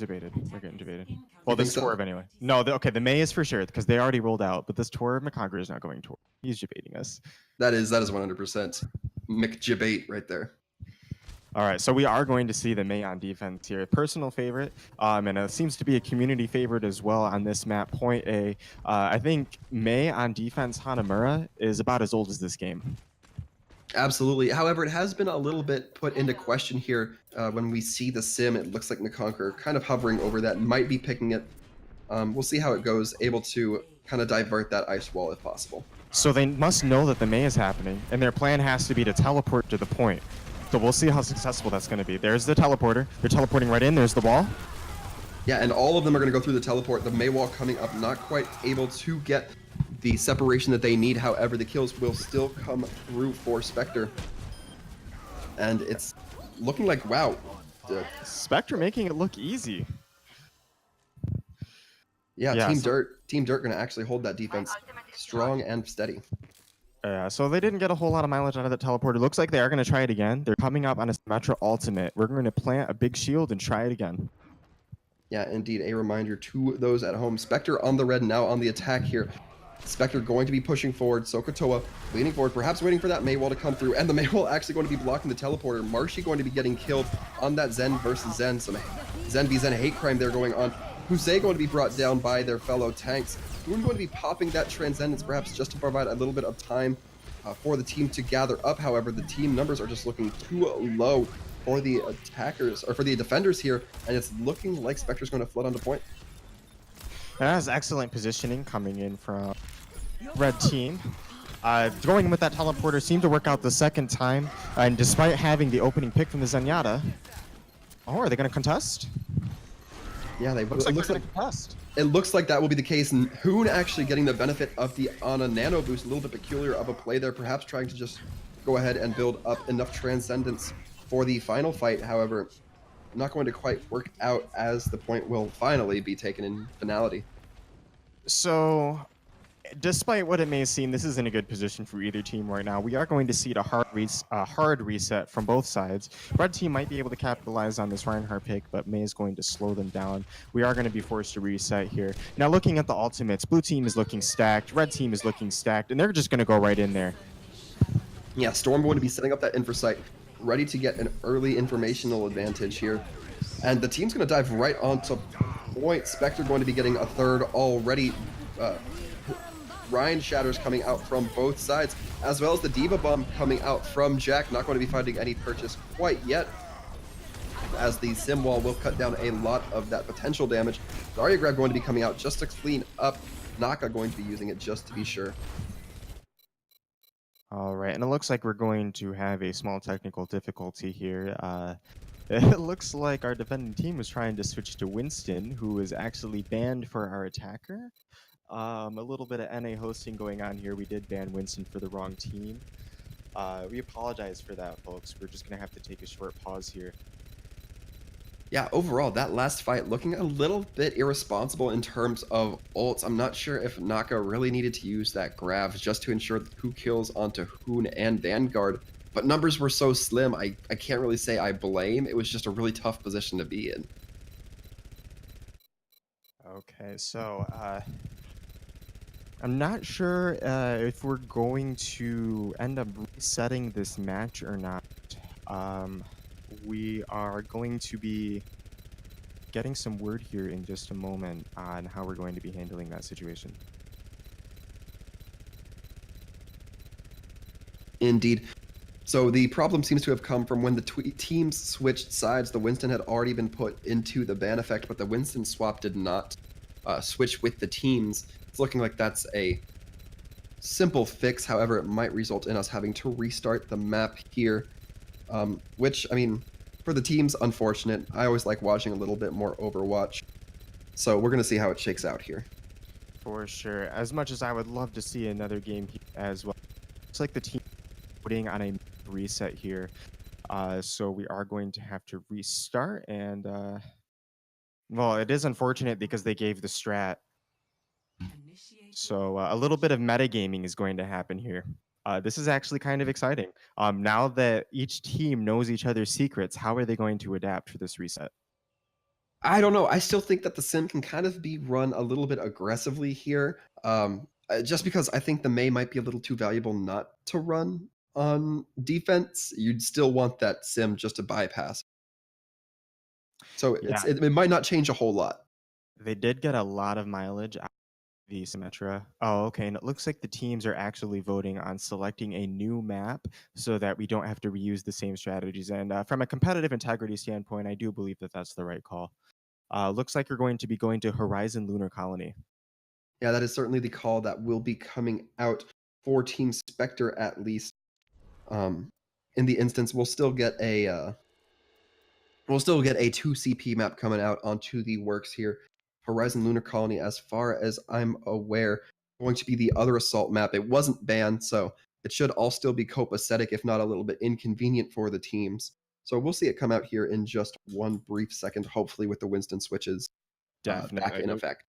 debated. Well, this Torb anyway. No, okay, the May is for sure because they already rolled out, but this Torb McConker is not going Torb. He's debating us. That is 100% McJabate right there. All right, so we are going to see the May on defense here. Personal favorite, and it seems to be a community favorite as well on this map. Point A, I think May on defense Hanamura is about as old as this game. Absolutely. However, it has been a little bit put into question here when we see the sim. It looks like McConker kind of hovering over that, might be picking it. We'll see how it goes, able to kind of divert that ice wall if possible. So they must know that the May is happening, and their plan has to be to teleport to the point. So we'll see how successful that's going to be. There's the teleporter. They're teleporting right in. There's the wall. Yeah, and all of them are going to go through the teleport. The May wall coming up, not quite able to get the separation that they need. However, the kills will still come through for Spectre. And it's looking like, wow. Spectre making it look easy. Yeah, Team Dirt going to actually hold that defense strong and steady. So they didn't get a whole lot of mileage out of that teleporter. Looks like they are going to try it again. They're coming up on a Symmetra ultimate. We're going to plant a big shield and try it again. Yeah, indeed. A reminder to those at home. Spectre on the red, now on the attack here. Spectre going to be pushing forward. Sokotoa leaning forward, perhaps waiting for that May wall to come through. And the May wall actually going to be blocking the teleporter. Marshy going to be getting killed on that Zen versus Zen. Some Zen v Zen hate crime there going on. Husei going to be brought down by their fellow tanks. Boone going to be popping that Transcendence, perhaps just to provide a little bit of time for the team to gather up. However, the team numbers are just looking too low for the attackers, or for the defenders here, and it's looking like Spectre's going to flood onto point. That was excellent positioning coming in from red team. Going in with that teleporter seemed to work out the second time, and despite having the opening pick from the Zenyatta, are they going to contest? Yeah, It looks like that will be the case. And Hoon actually getting the benefit of the Ana Nano boost, a little bit peculiar of a play there, perhaps trying to just go ahead and build up enough Transcendence for the final fight. However, not going to quite work out as the point will finally be taken in finality. So, despite what it may seem, this isn't a good position for either team right now. We are going to see a hard reset from both sides. Red team might be able to capitalize on this Reinhardt pick, but May is going to slow them down. We are going to be forced to reset here. Now, looking at the ultimates, blue team is looking stacked, red team is looking stacked, and they're just going to go right in there. Yeah, Storm going to be setting up that infra site. ready to get an early informational advantage here. And the team's going to dive right onto point. Spectre going to be getting a third already. Ryan Shatters coming out from both sides, as well as the Diva Bomb coming out from Jack. Not going to be finding any purchase quite yet, as the Sim Wall will cut down a lot of that potential damage. Zarya Grab going to be coming out just to clean up. Naka going to be using it just to be sure. All right, and it looks like we're going to have a small technical difficulty here. It looks like our defending team was trying to switch to Winston, who is actually banned for our attacker. A little bit of NA hosting going on here. We did ban Winston for the wrong team. We apologize for that, folks. We're just going to have to take a short pause here. Yeah, overall, that last fight looking a little bit irresponsible in terms of ults. I'm not sure if Naka really needed to use that grab just to ensure who kills onto Hoon and Vanguard. But numbers were so slim, I can't really say I blame. It was just a really tough position to be in. Okay, so I'm not sure if we're going to end up resetting this match or not. We are going to be getting some word here in just a moment on how we're going to be handling that situation. Indeed. So the problem seems to have come from when the teams switched sides. The Winston had already been put into the ban effect, but the Winston swap did not switch with the teams. It's looking like that's a simple fix. However, it might result in us having to restart the map here, which, I mean, for the teams, unfortunate. I always like watching a little bit more Overwatch. So we're going to see how it shakes out here. For sure. As much as I would love to see another game as well, it's like the team putting on a reset here. So we are going to have to restart, and well, it is unfortunate because they gave the strat. So a little bit of metagaming is going to happen here. This is actually kind of exciting. Now that each team knows each other's secrets, how are they going to adapt for this reset? I don't know. I still think that the sim can kind of be run a little bit aggressively here. Just because I think the Mei might be a little too valuable not to run on defense. You'd still want that sim just to bypass. So Yeah. it might not change a whole lot. They did get a lot of mileage out of the Symmetra. Oh, okay. And it looks like the teams are actually voting on selecting a new map so that we don't have to reuse the same strategies. And from a competitive integrity standpoint, I do believe that that's the right call. Looks like you're going to be going to Horizon Lunar Colony. Yeah, that is certainly the call that will be coming out for Team Spectre at least. In the instance, we'll still get a 2 CP map coming out onto the works here. Horizon Lunar Colony, as far as I'm aware, going to be the other assault map. It wasn't banned, so it should all still be copacetic, if not a little bit inconvenient for the teams. So we'll see it come out here in just one brief second, hopefully with the Winston switches back in effect.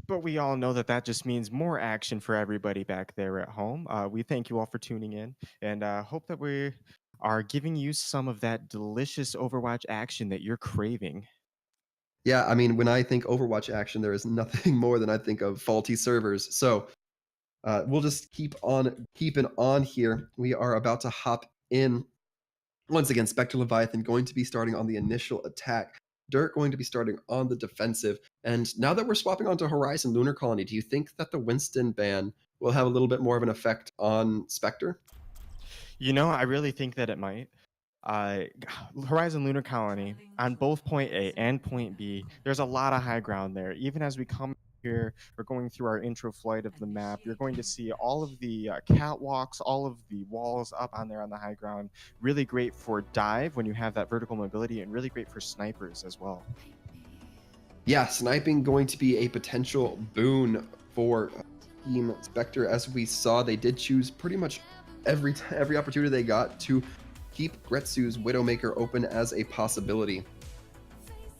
But we all know that that just means more action for everybody back there at home. We thank you all for tuning in, and hope that we are giving you some of that delicious Overwatch action that you're craving. Yeah, I mean, when I think Overwatch action, there is nothing more than I think of faulty servers. So we'll just keep on keeping on here. We are about to hop in. Once again, Spectre Leviathan going to be starting on the initial attack. Dirt going to be starting on the defensive. And now that we're swapping onto Horizon Lunar Colony, do you think that the Winston ban will have a little bit more of an effect on Spectre? You know, I really think that it might. Horizon Lunar Colony, on both point A and point B, there's a lot of high ground there. Even as we come here, we're going through our intro flight of the map, you're going to see all of the catwalks, all of the walls up on there on the high ground. Really great for dive when you have that vertical mobility, and really great for snipers as well. Yeah, sniping going to be a potential boon for Team Spectre. As we saw, they did choose pretty much every opportunity they got to keep Gretsu's Widowmaker open as a possibility.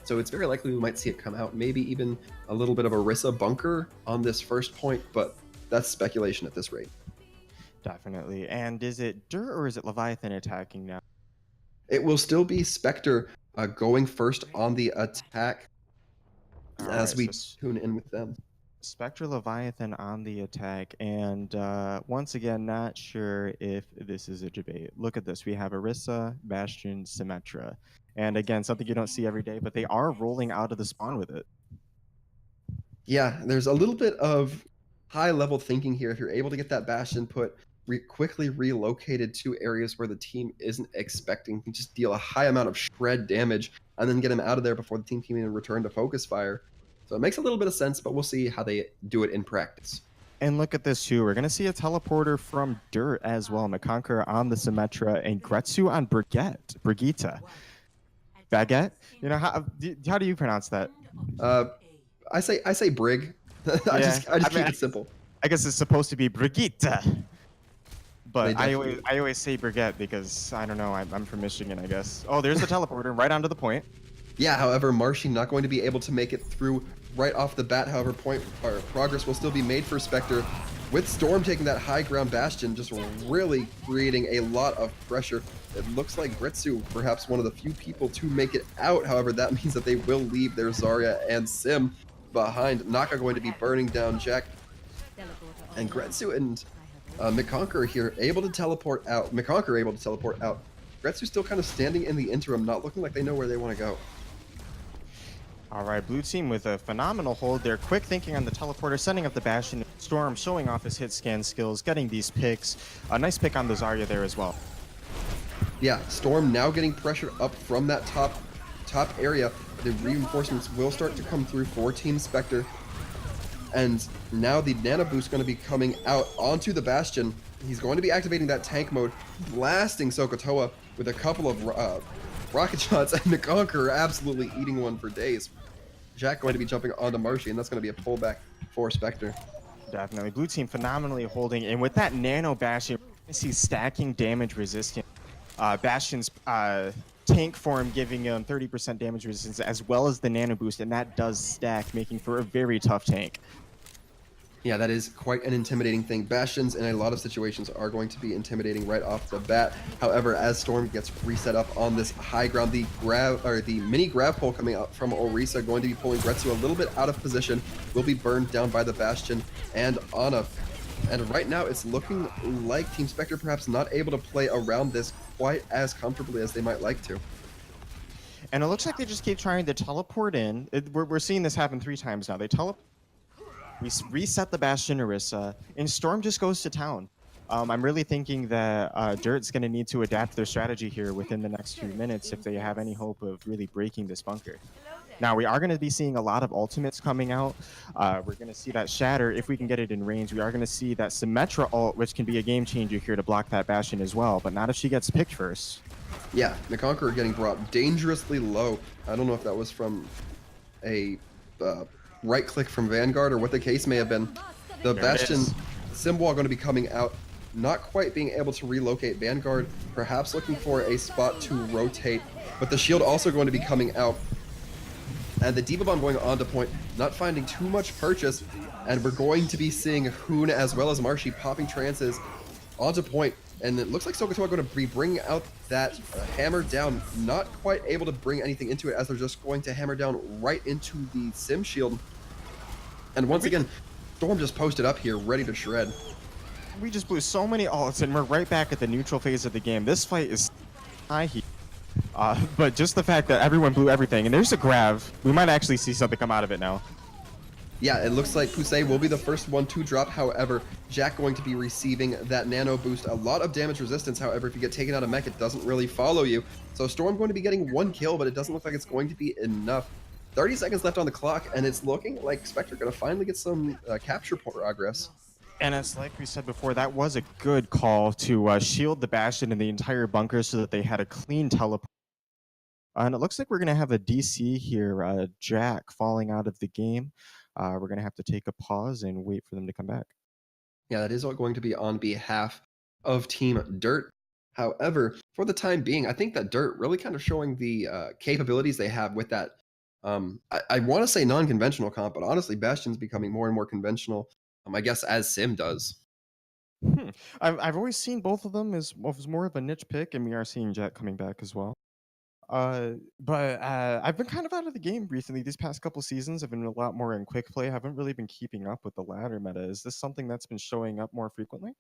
So it's very likely we might see it come out, maybe even a little bit of a Rissa bunker on this first point, but that's speculation at this rate. Definitely. And is it Dirt or is it Leviathan attacking now? It will still be Spectre going first on the attack as we tune in with them. Spectre Leviathan on the attack, and once again, not sure if this is a debate. Look at this. We have Orisa, Bastion, Symmetra. And again, something you don't see every day, but they are rolling out of the spawn with it. Yeah, there's a little bit of high-level thinking here. If you're able to get that Bastion put quickly relocated to areas where the team isn't expecting, you can just deal a high amount of shred damage and then get him out of there before the team can even return to focus fire. So it makes a little bit of sense, but we'll see how they do it in practice. And look at this too. We're gonna see a teleporter from Dirt as well. McConquer on the Symmetra and Gretsu on Brigitte. Baguette? You know how do you pronounce that? I say Brig. I just keep it simple. I guess it's supposed to be Brigitte. But They I always say Brigitte because I don't know. I'm from Michigan, I guess. Oh, there's the teleporter right onto the point. Yeah, however, Marshy not going to be able to make it through right off the bat. However, progress will still be made for Spectre. With Storm taking that high ground Bastion, just really creating a lot of pressure. It looks like Gretsu, perhaps one of the few people to make it out. However, that means that they will leave their Zarya and Sim behind. Naka going to be burning down Jack. And Gretsu and McConquer here able to teleport out. McConquer able to teleport out. Gretsu still kind of standing in the interim, not looking like they know where they want to go. All right, blue team with a phenomenal hold there. Quick thinking on the teleporter, setting up the Bastion. Storm showing off his hit scan skills, getting these picks. A nice pick on the Zarya there as well. Yeah, Storm now getting pressure up from that top area. The reinforcements will start to come through for Team Spectre. And now the Nano Boost going to be coming out onto the Bastion. He's going to be activating that tank mode, blasting Sokotoa with a couple of rocket shots, and McConquer absolutely eating one for days. Jack going to be jumping onto Marshy, and that's going to be a pullback for Spectre. Definitely. Blue team phenomenally holding. And with that Nano Bastion, we're going to see stacking damage resistance. Bastion's tank form giving him 30% damage resistance as well as the Nano Boost, and that does stack, making for a very tough tank. Yeah, that is quite an intimidating thing. Bastions in a lot of situations are going to be intimidating right off the bat. However, as Storm gets reset up on this high ground, the mini grab pull coming out from Orisa going to be pulling Gretsu a little bit out of position, will be burned down by the Bastion and Ana. And right now it's looking like Team Spectre perhaps not able to play around this quite as comfortably as they might like to. And it looks like they just keep trying to teleport in. We're seeing this happen 3 times now. They teleport. We reset the Bastion Orisa, and Storm just goes to town. I'm really thinking that Dirt's going to need to adapt their strategy here within the next few minutes if they have any hope of really breaking this bunker. Now, we are going to be seeing a lot of ultimates coming out. We're going to see that Shatter, if we can get it in range. We are going to see that Symmetra ult, which can be a game changer here to block that Bastion as well, but not if she gets picked first. Yeah, McConquer getting brought dangerously low. I don't know if that was from a right click from Vanguard or what the case may have been. The Bastion Simwall going to be coming out, not quite being able to relocate. Vanguard perhaps looking for a spot to rotate, but the shield also going to be coming out. And the D.Va Bomb going on to point, not finding too much purchase, and we're going to be seeing Hoon as well as Marshy popping trances onto point. And it looks like Sokotoa going to be bringing out that hammer down, not quite able to bring anything into it as they're just going to hammer down right into the Sim shield. And once again, Storm just posted up here, ready to shred. We just blew so many ults, and we're right back at the neutral phase of the game. This fight is high heat. But just the fact that everyone blew everything, and there's a grab, we might actually see something come out of it now. Yeah, it looks like Pusey will be the first one to drop. However, Jack going to be receiving that nano boost. A lot of damage resistance. However, if you get taken out of mech, it doesn't really follow you. So Storm going to be getting 1 kill, but it doesn't look like it's going to be enough. 30 seconds left on the clock, and it's looking like Spectre going to finally get some capture progress. And it's like we said before, that was a good call to shield the Bastion and the entire bunker so that they had a clean teleport. And it looks like we're going to have a DC here, Jack falling out of the game. We're going to have to take a pause and wait for them to come back. Yeah, that is all going to be on behalf of Team Dirt. However, for the time being, I think that Dirt really kind of showing the capabilities they have with that. I want to say non-conventional comp, but honestly, Bastion's becoming more and more conventional, I guess, as Sim does. I've always seen both of them as more of a niche pick, and we are seeing Jack coming back as well. But I've been kind of out of the game recently. These past couple seasons, I've been a lot more in quick play. Haven't really been keeping up with the ladder meta. Is this something that's been showing up more frequently?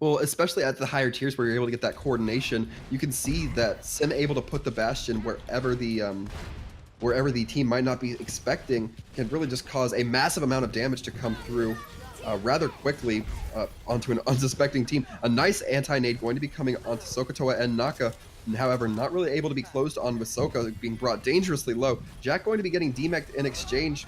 Well, especially at the higher tiers where you're able to get that coordination, you can see that Sim able to put the Bastion wherever the team might not be expecting can really just cause a massive amount of damage to come through rather quickly onto an unsuspecting team. A nice anti-nade going to be coming onto Sokotoa and Naka. However, not really able to be closed on with Soka being brought dangerously low. Jack going to be getting demeched in exchange.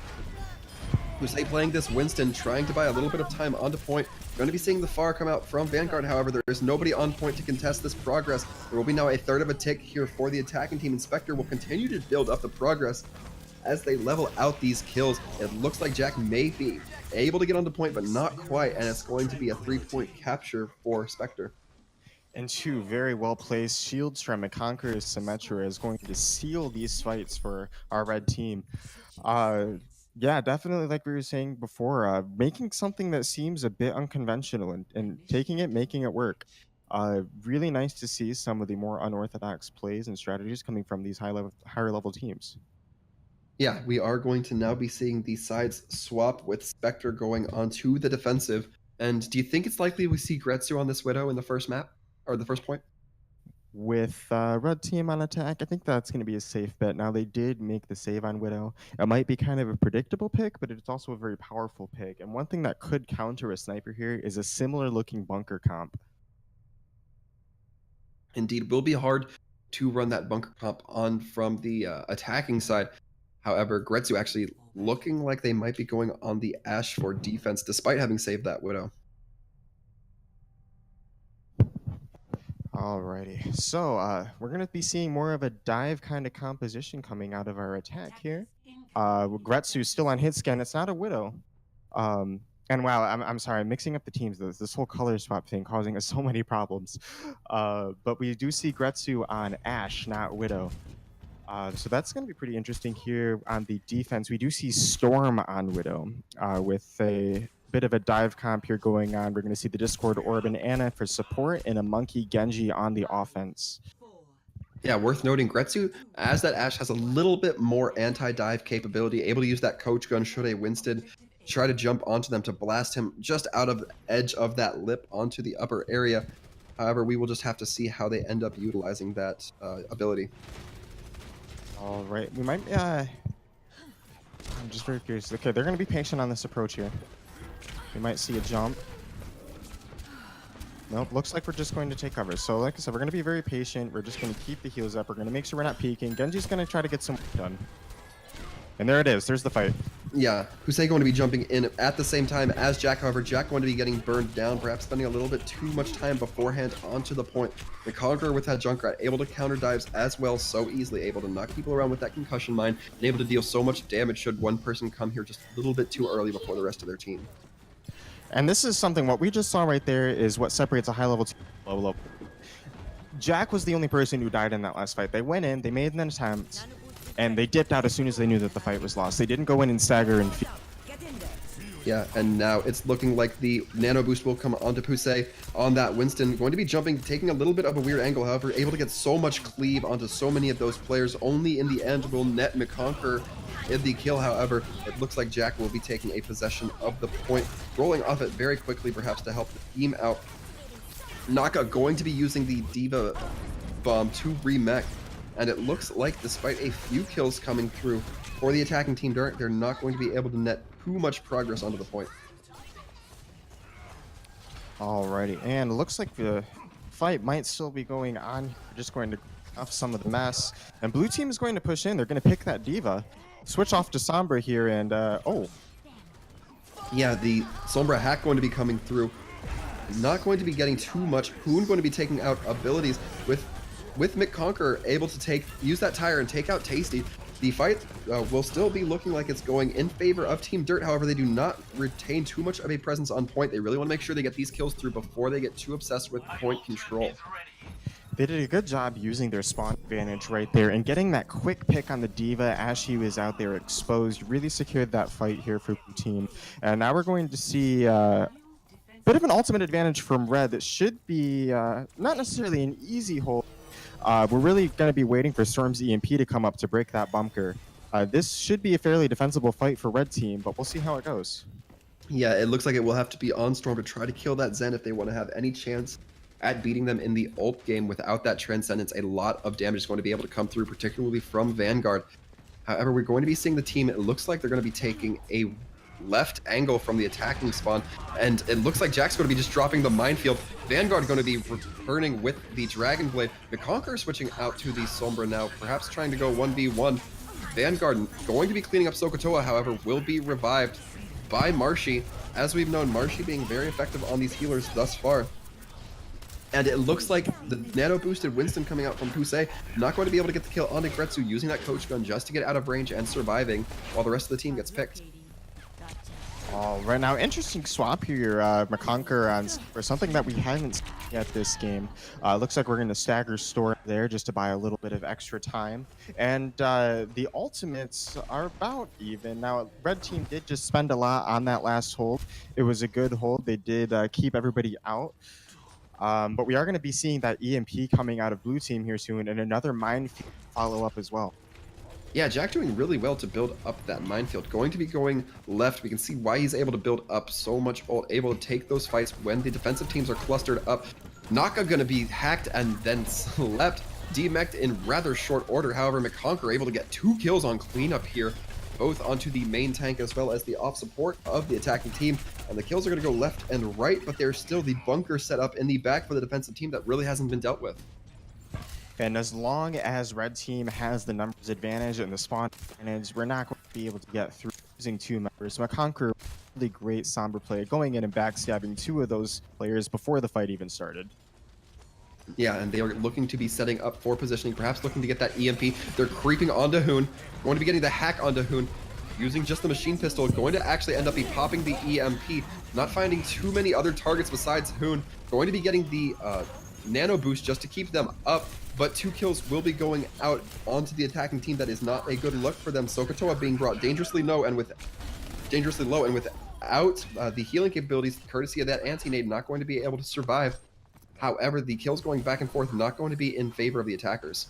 Husei playing this Winston, trying to buy a little bit of time onto point. Going to be seeing the far come out from Vanguard, however, there is nobody on point to contest this progress. There will be now a third of a tick here for the attacking team, and Spectre will continue to build up the progress as they level out these kills. It looks like Jack may be able to get onto point, but not quite, and it's going to be a 3-point capture for Spectre. And two very well placed shields from Conqueror's Symmetra is going to seal these fights for our red team. Yeah, definitely, like we were saying before, making something that seems a bit unconventional and taking it, making it work. Really nice to see some of the more unorthodox plays and strategies coming from these higher level teams. Yeah, we are going to now be seeing the sides swap with Spectre going onto the defensive. And do you think it's likely we see Gretsu on this Widow in the first map? Or the first point? With red team on attack, I think that's going to be a safe bet. Now, they did make the save on Widow. It might be kind of a predictable pick, but it's also a very powerful pick. And one thing that could counter a sniper here is a similar looking bunker comp. Indeed, it will be hard to run that bunker comp on from the attacking side. However, Gretsu actually looking like they might be going on the Ashe for defense, despite having saved that Widow. Alrighty, so we're going to be seeing more of a dive kind of composition coming out of our attack here. Gretsu's still on hit scan. It's not a Widow. And wow, I'm sorry, I'm mixing up the teams. This whole color swap thing causing us so many problems. But we do see Gretsu on Ashe, not Widow. So that's going to be pretty interesting here on the defense. We do see Storm on Widow with a bit of a dive comp here going on. We're going to see the Discord Orb and Ana for support and a Monkey Genji on the offense. Yeah, worth noting, Gretsu, as that Ashe has a little bit more anti-dive capability, able to use that Coach Gun should a Winston try to jump onto them to blast him just out of the edge of that lip onto the upper area. However, we will just have to see how they end up utilizing that ability. All right, we might... I'm just very curious. Okay, they're going to be patient on this approach here. We might see a jump. Nope, looks like we're just going to take cover. So like I said, we're going to be very patient. We're just going to keep the heals up. We're going to make sure we're not peeking. Genji's going to try to get some work done. And there it is. There's the fight. Yeah, Husei going to be jumping in at the same time as Jack. However, Jack going to be getting burned down, perhaps spending a little bit too much time beforehand onto the point. The Conqueror with that Junkrat able to counter dives as well, so easily able to knock people around with that concussion mine, and able to deal so much damage should one person come here just a little bit too early before the rest of their team. And this is something, what we just saw right there is what separates a high-level team from a low level. Jack was the only person who died in that last fight. They went in, they made an attempt, and they dipped out as soon as they knew that the fight was lost. They didn't go in and stagger and Yeah, and now it's looking like the nano boost will come onto Husei on that Winston. Going to be jumping, taking a little bit of a weird angle, however, able to get so much cleave onto so many of those players. Only in the end will net McConquer in the kill. However, it looks like Jack will be taking a possession of the point, rolling off it very quickly, perhaps to help the team out. Naka going to be using the Diva bomb to remech, and it looks like despite a few kills coming through for the attacking team, they're not going to be able to net too much progress onto the point. Alrighty, and it looks like the fight might still be going on. We're just going to off some of the mess, and blue team is going to push in. They're going to pick that Diva, switch off to Sombra here, and Yeah, the Sombra hack going to be coming through. Not going to be getting too much. Hoon going to be taking out abilities with McConquer able to use that tire and take out Tasty. The fight will still be looking like it's going in favor of Team Dirt. However, they do not retain too much of a presence on point. They really want to make sure they get these kills through before they get too obsessed with point control. They did a good job using their spawn advantage right there and getting that quick pick on the Diva as she was out there exposed. Really secured that fight here for the team. And now we're going to see a bit of an ultimate advantage from Red that should be not necessarily an easy hold. We're really going to be waiting for Storm's EMP to come up to break that bunker. This should be a fairly defensible fight for red team, but we'll see how it goes. Yeah, it looks like it will have to be on Storm to try to kill that Zen if they want to have any chance at beating them in the ult game. Without that Transcendence, a lot of damage is going to be able to come through, particularly from Vanguard. However, we're going to be seeing the team, it looks like they're going to be taking a left angle from the attacking spawn, and it looks like Jack's going to be just dropping the minefield. Vanguard going to be returning with the Dragon Blade. McConquer switching out to the Sombra now, perhaps trying to go 1v1. Vanguard going to be cleaning up Sokotoa, however, will be revived by Marshy. As we've known, Marshy being very effective on these healers thus far. And it looks like the nano-boosted Winston coming out from Pusey not going to be able to get the kill on Gretsu, using that coach gun just to get out of range and surviving while the rest of the team gets picked. Right now, interesting swap here, McConquer on for something that we haven't seen yet this game. Looks like we're going to stagger Storm there just to buy a little bit of extra time. And the ultimates are about even. Now, red team did just spend a lot on that last hold. It was a good hold. They did keep everybody out. But we are going to be seeing that EMP coming out of blue team here soon, and another minefield follow-up as well. Yeah, Jack doing really well to build up that minefield. Going to be going left. We can see why he's able to build up so much ult, able to take those fights when the defensive teams are clustered up. Naka going to be hacked and then slept, demeched in rather short order. However, McConquer able to get 2 kills on cleanup here, both onto the main tank as well as the off support of the attacking team. And the kills are going to go left and right, but there's still the bunker set up in the back for the defensive team that really hasn't been dealt with. And as long as red team has the numbers advantage and the spawn advantage, we're not going to be able to get through using 2 members. McConquer, really great Sombra play, going in and backstabbing 2 of those players before the fight even started. Yeah, and they are looking to be setting up for positioning, perhaps looking to get that EMP. They're creeping onto Hoon, going to be getting the hack onto Hoon, using just the machine pistol, going to actually end up be popping the EMP, not finding too many other targets besides Hoon, going to be getting the nano boost just to keep them up, but 2 kills will be going out onto the attacking team. That is not a good look for them. Sokotoa being brought dangerously low, and without the healing capabilities, courtesy of that anti-nade, not going to be able to survive. However, the kills going back and forth not going to be in favor of the attackers.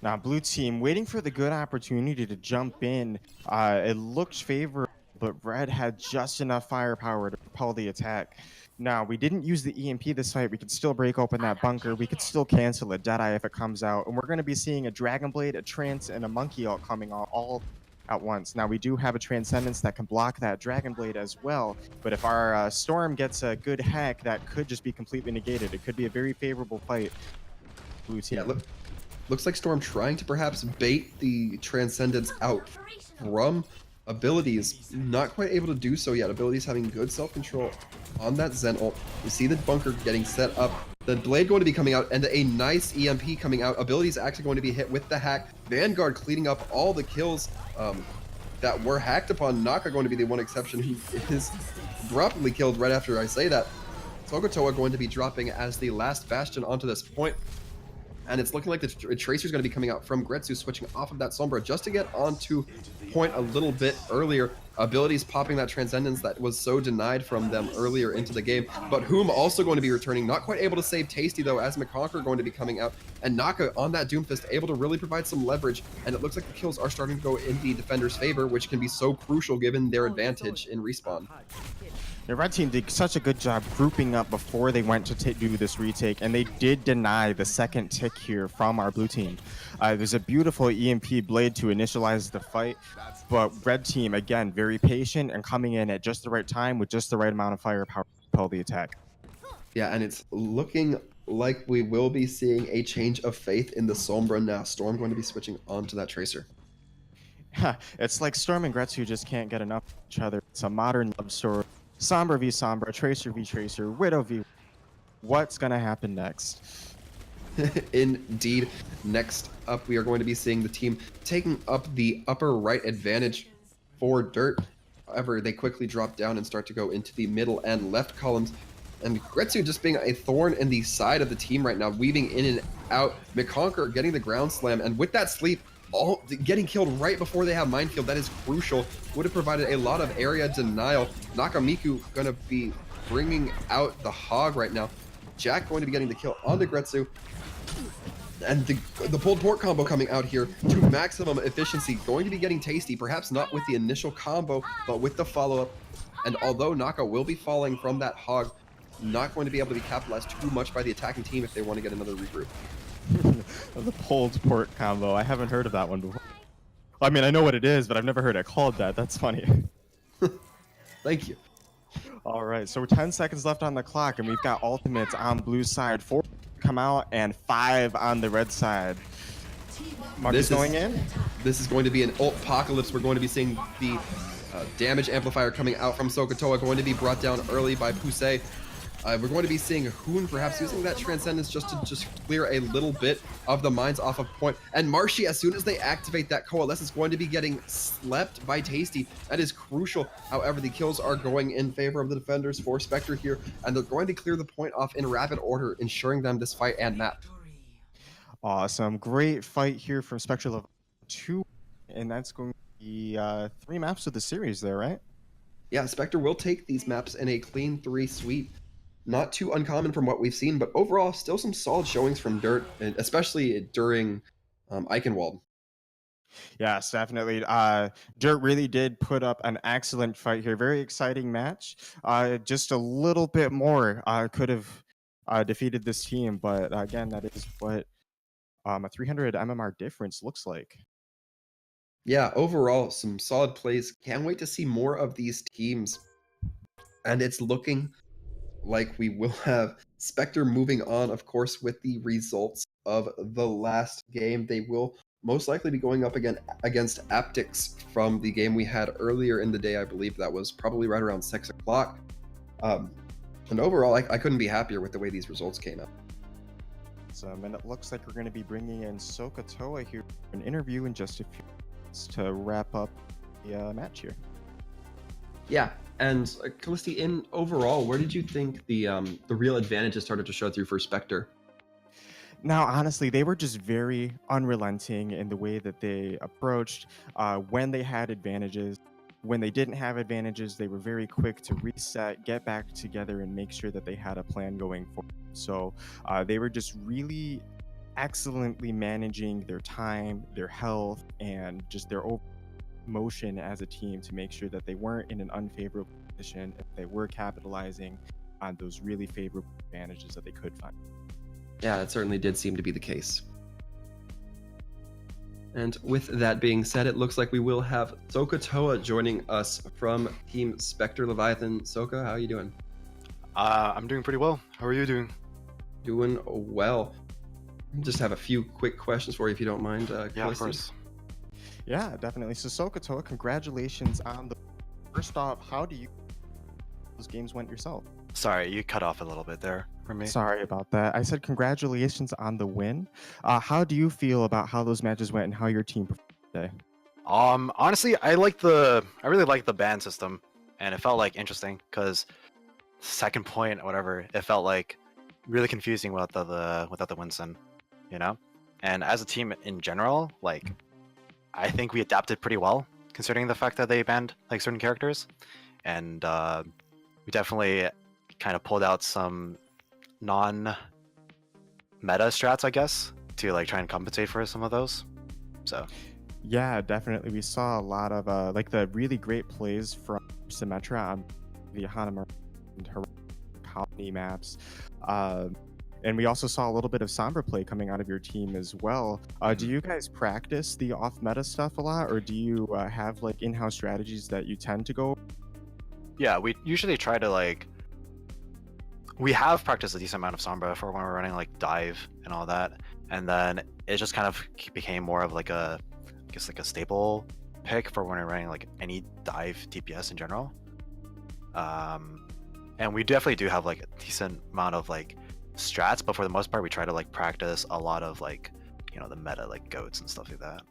Now, blue team waiting for the good opportunity to jump in. It looked favorable, but red had just enough firepower to propel the attack. Now, we didn't use the EMP this fight. We could still break open that bunker. We could still cancel a Deadeye if it comes out. And we're going to be seeing a Dragon Blade, a Trance, and a Monkey ult coming out all at once. Now, we do have a Transcendence that can block that Dragon Blade as well. But if our Storm gets a good hack, that could just be completely negated. It could be a very favorable fight. Blue team. Yeah, looks like Storm trying to perhaps bait the Transcendence out from abilities, not quite able to do so yet. Abilities having good self-control on that Zen ult. You see the bunker getting set up, the blade going to be coming out, and a nice EMP coming out. Abilities actually going to be hit with the hack. Vanguard cleaning up all the kills that were hacked upon. Naka going to be the one exception who is abruptly killed right after I say that. Sokotoa going to be dropping as the last bastion onto this point. And it's looking like the Tracer's going to be coming out from Gretsu, switching off of that Sombra just to get onto point a little bit earlier. Abilities popping that Transcendence that was so denied from them earlier into the game. But Whom also going to be returning, not quite able to save Tasty though, as McConquer going to be coming out. And Naka on that Doomfist, able to really provide some leverage. And it looks like the kills are starting to go in the defender's favor, which can be so crucial given their advantage in respawn. The red team did such a good job grouping up before they went to do this retake, and they did deny the second tick here from our blue team. There's a beautiful EMP blade to initialize the fight, but red team, again, very patient and coming in at just the right time with just the right amount of firepower to propel the attack. Yeah, and it's looking like we will be seeing a change of faith in the Sombra now. Storm going to be switching onto that Tracer. It's like Storm and Gretsu just can't get enough of each other. It's a modern love story. Sombra v Sombra, Tracer v Tracer, Widow v... What's going to happen next? Indeed. Next up, we are going to be seeing the team taking up the upper right advantage for Dirt. However, they quickly drop down and start to go into the middle and left columns. And Gretsu just being a thorn in the side of the team right now, weaving in and out. McConquer getting the ground slam, and with that sleep, all getting killed right before they have minefield. That is crucial. Would have provided a lot of area denial. Nakamiku gonna be bringing out the hog right now. Jack going to be getting the kill onto Gretsu. And the pulled pork combo coming out here to maximum efficiency, going to be getting tasty, perhaps not with the initial combo, but with the follow-up. And although Naka will be falling from that hog, not going to be able to be capitalized too much by the attacking team if they want to get another regroup. The pulled pork combo. I haven't heard of that one before. I mean, I know what it is, but I've never heard it called that. That's funny. Thank you. All right, so 10 seconds left on the clock, and we've got ultimates on blue side. 4 come out, and 5 on the red side. Marcus going in? This is going to be an ult-pocalypse. We're going to be seeing the damage amplifier coming out from Sokotoa, going to be brought down early by Pusey. We're going to be seeing Hoon perhaps using that Transcendence just to clear a little bit of the mines off of point. And Marshy, as soon as they activate that Coalesce, is going to be getting slept by Tasty. That is crucial. However, the kills are going in favor of the defenders for Spectre here, and they're going to clear the point off in rapid order, ensuring them this fight and map. Awesome. Great fight here from Spectre level 2, and that's going to be 3 maps of the series there, right? Yeah, Spectre will take these maps in a clean 3 sweep. Not too uncommon from what we've seen, but overall, still some solid showings from Dirt, especially during Eichenwald. Yes, definitely. Dirt really did put up an excellent fight here. Very exciting match. Just a little bit more could have defeated this team, but again, that is what a 300 MMR difference looks like. Yeah, overall, some solid plays. Can't wait to see more of these teams. And it's looking like we will have Spectre moving on, of course, with the results of the last game. They will most likely be going up again against Aptics from the game we had earlier in the day. I believe that was probably right around 6 o'clock. And overall, I couldn't be happier with the way these results came out. And it looks like we're going to be bringing in Sokotoa here for an interview in just a few minutes to wrap up the match here. Yeah, and Callisti, in overall, where did you think the real advantages started to show through for Spectre? Now, honestly, they were just very unrelenting in the way that they approached when they had advantages. When they didn't have advantages, they were very quick to reset, get back together, and make sure that they had a plan going forward. So they were just really excellently managing their time, their health, and just their motion as a team to make sure that they weren't in an unfavorable position, if they were capitalizing on those really favorable advantages that they could find. Yeah, that certainly did seem to be the case. And with that being said, it looks like we will have Sokotoa joining us from Team Spectre Leviathan. Soka, how are you doing? I'm doing pretty well. How are you doing? Doing well. Just have a few quick questions for you, if you don't mind. Yeah, of course. Yeah, definitely. So Sokotoa, congratulations on the... First off, how do you... those games went yourself? Sorry, you cut off a little bit there for me. Sorry about that. I said congratulations on the win. How do you feel about how those matches went and how your team performed today? Honestly, I really like the ban system, and it felt like interesting because second point or whatever, it felt like really confusing without the Winston, you know. And as a team in general, like I think we adapted pretty well considering the fact that they banned like certain characters, and we definitely kind of pulled out some non-meta strats, I guess, to like try and compensate for some of those. So yeah, definitely. We saw a lot of like the really great plays from Symmetra on the Hanamura and Colony maps. And we also saw a little bit of Sombra play coming out of your team as well. Do you guys practice the off-meta stuff a lot, or do you have like in-house strategies that you tend to go? Yeah, we usually try to like... We have practiced a decent amount of Sombra for when we're running like dive and all that, and then it just kind of became more of like a, I guess like a staple pick for when we're running like any dive DPS in general. And we definitely do have like a decent amount of like strats, but for the most part we try to like practice a lot of like, you know, the meta like goats and stuff like that.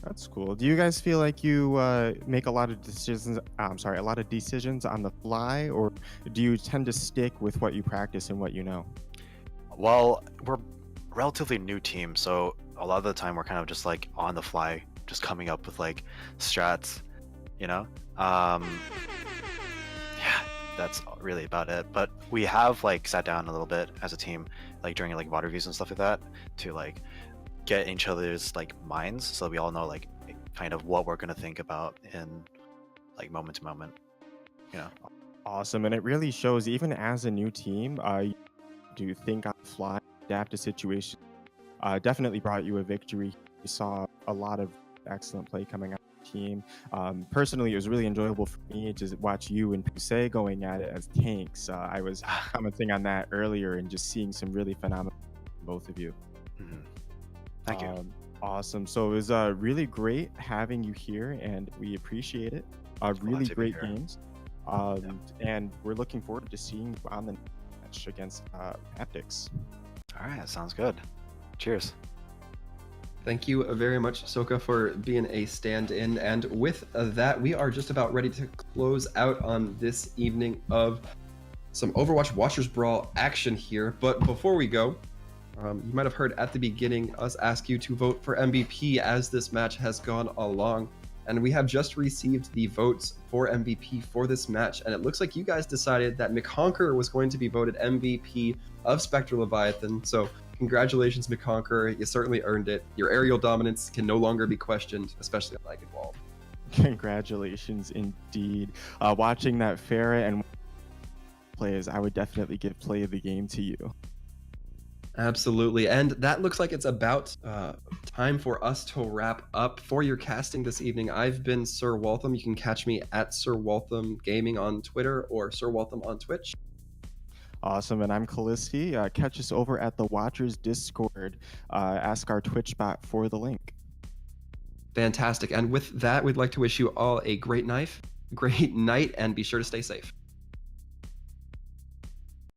That's cool. Do you guys feel like you make a lot of decisions? A lot of decisions on the fly, or do you tend to stick with what you practice and what you know? Well, we're a relatively new team, so a lot of the time we're kind of just like on the fly, just coming up with like strats, you know. Yeah, that's really about it. But we have like sat down a little bit as a team, like during like VOD reviews and stuff like that, to like get each other's like minds, so we all know like kind of what we're gonna think about in like moment to moment. You know. Awesome, and it really shows even as a new team, you do think on the fly, adapt to situations. Definitely brought you a victory. You saw a lot of excellent play coming out of the team. Personally, it was really enjoyable for me to watch you and Pusey going at it as tanks. I was commenting on that earlier and just seeing some really phenomenal from both of you. Mhm. Thank you. Awesome. So it was really great having you here, and we appreciate it. Glad Really to be great here. games. And we're looking forward to seeing you on the match against Haptics. All right, sounds good. Cheers. Thank you very much, Soka, for being a stand-in. And with that, we are just about ready to close out on this evening of some Overwatch Watchers Brawl action here. But before we go, you might have heard at the beginning us ask you to vote for MVP as this match has gone along. And we have just received the votes for MVP for this match. And it looks like you guys decided that McHonker was going to be voted MVP of Spectre Leviathan. So congratulations, McHonker. You certainly earned it. Your aerial dominance can no longer be questioned, especially on Like Wall. Congratulations indeed. Watching that Farah and plays, I would definitely give play of the game to you. Absolutely. And that looks like it's about time for us to wrap up. For your casting this evening, I've been Sir Waltham. You can catch me at Sir Waltham Gaming on Twitter or Sir Waltham on Twitch. Awesome, and I'm Callisti. Catch us over at the Watchers Discord. Ask our Twitch bot for the link. Fantastic. And with that, we'd like to wish you all a great night, and be sure to stay safe.